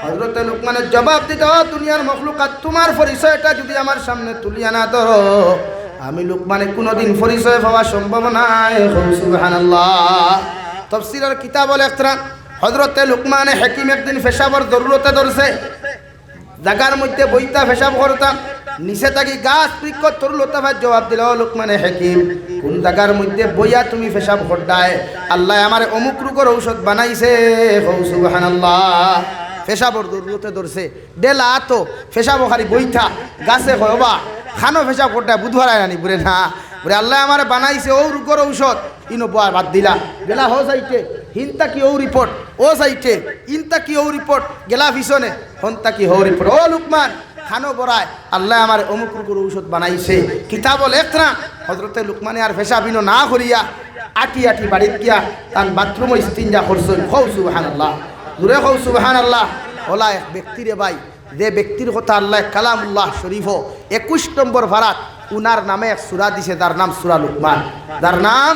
হযরত লুকমানের জবাব দিত, দুনিয়ার মখলুকাত তোমার পরিচয়টা যদি আমার সামনে তুলিয়া না ধরো, আমি লুকমানে কোনোদিন পরিচয় পাওয়া সম্ভব নাই। সুবহানাল্লাহ। তাফসীরের কিতাব লেখরা হযরতে লুকমানে হাকিম একদিন পেশাবর জরুরতে ধরছে, জায়গার মধ্যে বইতা পেশাব করতাম, নিচে থাকি গাছ বৃক্ষ তরুলতা ভাই জবাব দিল, লুকমানে হাকিম কোন জায়গার মধ্যে বইয়া তুমি পেশাব করতায়? আল্লাহ আমার অমুক রোগের ঔষধ বানাইছে। সুবহানাল্লাহ। পেশাবর জরুরতে ধরছে, ডেলা তো পেশাব খালি বইথা গাছে হবা খানো পেশাব করতায় বুধবার আনি বলে না বলে আল্লাহ আমার বানাইছে ও রোগের ঔষধ, ইনো বাদ দিলা গেলা হো যাইতে হিনতা কি ও রিপোর্ট, ও সাইটে ইনতা কি ও রিপোর্ট, গেলা পিছনে হন্তা কি হো রিপোর্ট। ও লুকমান খানো বড়ায় আল্লাহ আমার অমুক রোগের ঔষধ বানাইছে। কিতাব লেখনা হযরতে লুকমানে আর পেশাবিনো না করিয়া আটি আটি বাড়িত গিয়া তান বাথরুম ইস্তিনজা করছেন। হৌ সুবহানাল্লাহ, দূরে হৌ সুবহানাল্লাহ। ওলা এক ব্যক্তিরে ভাই, যে ব্যক্তির কথা আল্লাহ কালামুল্লাহ শরীফ 21 নম্বর ভারাত উনার নামে এক সূরা দিছে, তার নাম সূরা লুকমান, তার নাম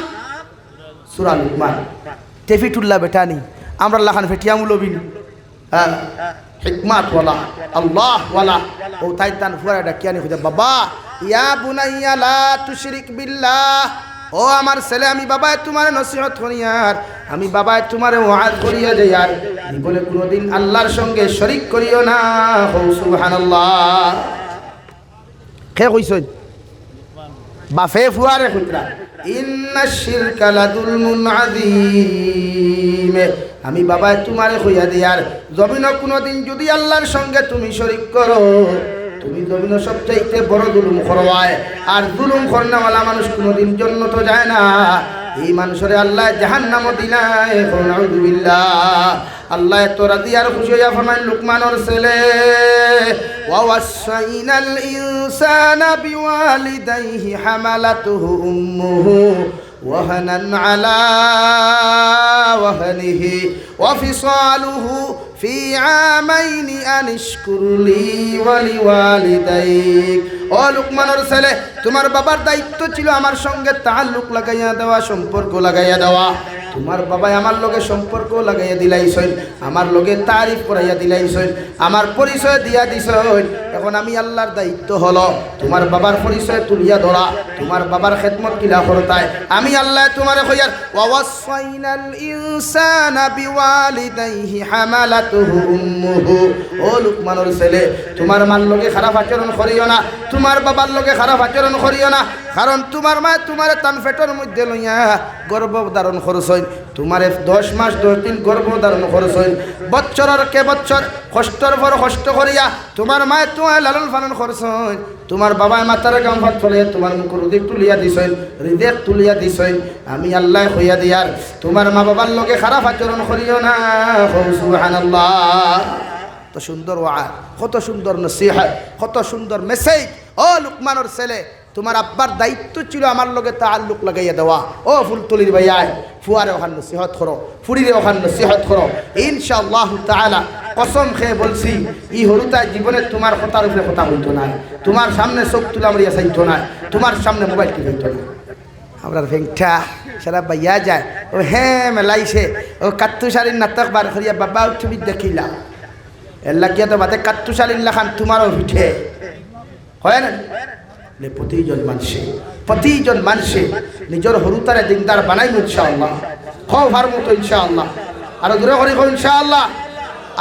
সূরা লুকমান। টেফিটুল্লাহ বেটানি আমরা লাখান ফেটিয়া মুলবিন, হ্যাঁ হিকমাত ওয়ালা আল্লাহ ওয়ালা। ও তাই তান ফুয়ারা ডাকিয়ানি খুঁজে, বাবা ইয়া বুনাইয়া লা তুশরিক বিল্লাহ, ও আমার ছেলে আমি বাবায় তোমার নসিহত করিয়ার, আমি বাবায় তোমার ওয়াজ করিয়া যাইয়ার, জীবনে কোনোদিন আল্লাহর সঙ্গে শরীক করিও না। সুবহানাল্লাহ। কে কইছেন? বাফে ফুয়ারে খুঁজরা, ইন্না শিরকা লাযুলমুন আযীম, আমি বাবায় তোমারে কইয়া দিয়ার, জমিন কোনোদিন যদি আল্লাহর সঙ্গে তুমি শরীক করো, তুমি জমিন সবচাইতে বড় জুলুম করবায়। আর জুলুম করনেওয়ালা মানুষ কোনোদিন জান্নাত যায় না, এই মানুষরে আল্লাহ জাহান্নামও দিলায়। নাউযুবিল্লাহ। আল্লাহ এত রাজি আর খুশি হইয়া ফরমান, লুকমানের ছেলে ওয়া ওয়াসাইনাল ইনসানা বিওয়ালিদাইহি হামালাতুহু উম্মুহু ওয়াহানান আলা ওয়াহানিহি ওয়া ফিসালুহু ফি আমাইনি আনিশকুর লি ওয়া লিওয়ালিদাইক। ও লুকমানের ছেলে, তোমার বাবার দায়িত্ব ছিল আমার সঙ্গে তাআল্লুক লাগাইয়া দেওয়া, সম্পর্ক লাগাইয়া দেওয়া। তোমার বাবাই আমার লগে সম্পর্ক লাগাইয়া দিলাইছেন, আমার লগে তারিফ করাইয়া দিলাইছেন, আমার পরিচয় দিয়া দিছেন। এখন আমি আল্লাহর দায়িত্ব হলো তোমার বাবার পরিচয় তুলিয়া ধরা, তোমার বাবার খেদমত কিলা করতায়। আমি আল্লাহ তোমারে কইয়ার, ওয়া ওয়াসাইনাল ইনসানা বিওয়ালিদাইহি হামালাতুহু উম্মুহু। ও লুকমানের ছেলে, তোমার মার লগে খারাপ আচরণ করিও না, তোমার বাবার লগে খারাপ আচরণ করিও না, কারণ তোমার মা তোমারে তান পেটের মধ্যে লইয়া গর্ভ ধারণ করছেন, তোমারে 10 মাস 10 দিন গর্ভ ধারণ করছেন, বৎসরের কে বৎসর কষ্টর পর কষ্ট করিয়া তোমার মায়ে তোমায় লালন পালন করছেন, তোমার বাবায় মাথার গাম ভাত ফলে তোমার মুখ হৃদয় তুলিয়া দিছেন, হৃদয় তুলিয়া দিছেন। আমি আল্লাহ কইয়া দিয়ার, তোমার মা বাবার লগে খারাপ আচরণ করিও না। সুবহানাল্লাহ। কত সুন্দর ওয়াজ, কত সুন্দর নসিহত, কত সুন্দর মেসেজ। ও লুকমানের ছেলে, তোমার আব্বার দায়িত্ব ছিল আমার লগে তাআল্লুক লাগাইয়া দেওয়া। ও ফুলতলির ভাইয়ায়, ফুয়ারে ওখান নসিহত করো, ফুরিরে ওখান নসিহত করো, ইনশাআল্লাহ তাআলা কসম খেয়ে বলছি, ই হরুতায় জীবনে তোমার কথার উপরে কথা বলতো না, তোমার সামনে চোখ তুলা মারিয়া চাইতো না, তোমার সামনে মোবাইল টিপাইতো না। আমরা ভেংটা সারা বাইয়া যায়, ও হ্যাঁ মেলাইছে, ও কাত্তু শাড়ির নাটক বার করিয়া বাবা তুমি দেখিলা, এর লাগিয়া তো বাদে কাত্তু শাড়ির লাখান তোমারও পিঠে হয় না। প্রতিজন মানুষে নিজের হরুতারে দিনদার বানাইব ইনশাআল্লাহ, খাও ভার মতো ইনশাআল্লাহ, আরো দূরে করি খাও ইনশাআল্লাহ।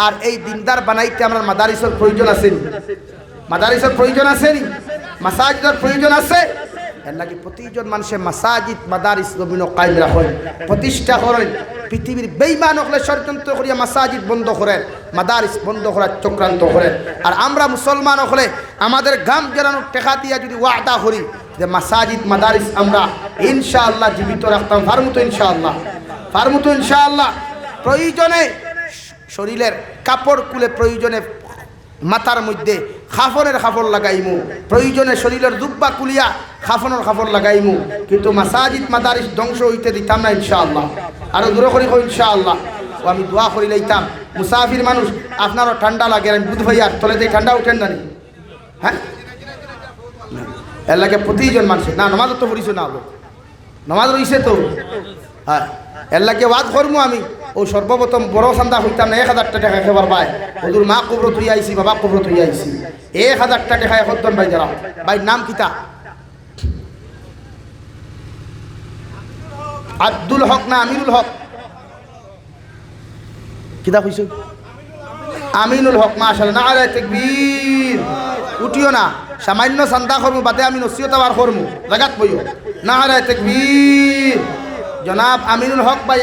আর এই দিনদার বানাইতে আমার মাদারিসের প্রয়োজন আছে, মাদারিসের প্রয়োজন আছে, মাসাজিদের প্রয়োজন আছে। এর লাগে প্রতিজন মানুষের মাসাজিদ মাদারিস জমিন কায়েম রাখেন, প্রতিষ্ঠা করেন। পৃথিবীর বেঈমান হলে ষড়যন্ত্র করিয়া মাসাজিদ বন্ধ করেন, মাদারিস বন্ধ করার চক্রান্ত করেন। আর আমরা মুসলমান হলে আমাদের গাম জেরানোর টেকা দিয়া যদি ওয়াদা করি যে মাসাজিদ মাদারিস আমরা ইনশাআল্লাহ জীবিত রাখতাম, ফারমুতো ইনশাআল্লাহ, ফারমুতো ইনশাআল্লাহ। প্রয়োজনে শরীরের কাপড় খুলে, প্রয়োজনে মাথার মধ্যে খাফনের খাফর লাগাইমু, প্রয়োজনে শরীরের দুব্বা কুলিয়া খাফনের খাফর লাগাইমু, কিন্তু মাসাজিদ মাদারিস ধ্বংস হইতে দিতাম না ইনশাআল্লাহ। আরো দূরে করি ইনশাআল্লাহ। ও আমি দোয়া করি লইতাম মুসাফির মানুষ আপনারও ঠান্ডা লাগে আমি বুধ ভাইয়ার তলেতে ঠান্ডা উঠেন না নি? হ্যাঁ এর লাগে প্রতিজন মানুষের না নমাজ তো পড়িস না হলো নমাজ রইছে তো হ্যাঁ এর লাগে ওয়াজ করবো আমি ও সর্বপ্রথম বড় চান্দা হইতাম না 1000 টাকা খেবার পায় ওদের মা কবরত হইয়া আইসি বাবা কবরত হইয়া আইসি 1000 টাকা খায় হদ্দন ভাই যারা ভাই নাম কিতা আব্দুল হক না আমিনুল হক কিতা কইছো আমিনুল হক মাশাআল্লাহ নারে তাকবীর উঠিও না সামান্য চান্দা করবো বাদে আমি নসিহত আবার করবো জাগাত বইও নারে তাকবীর জনাব আমিনুল হক ভাই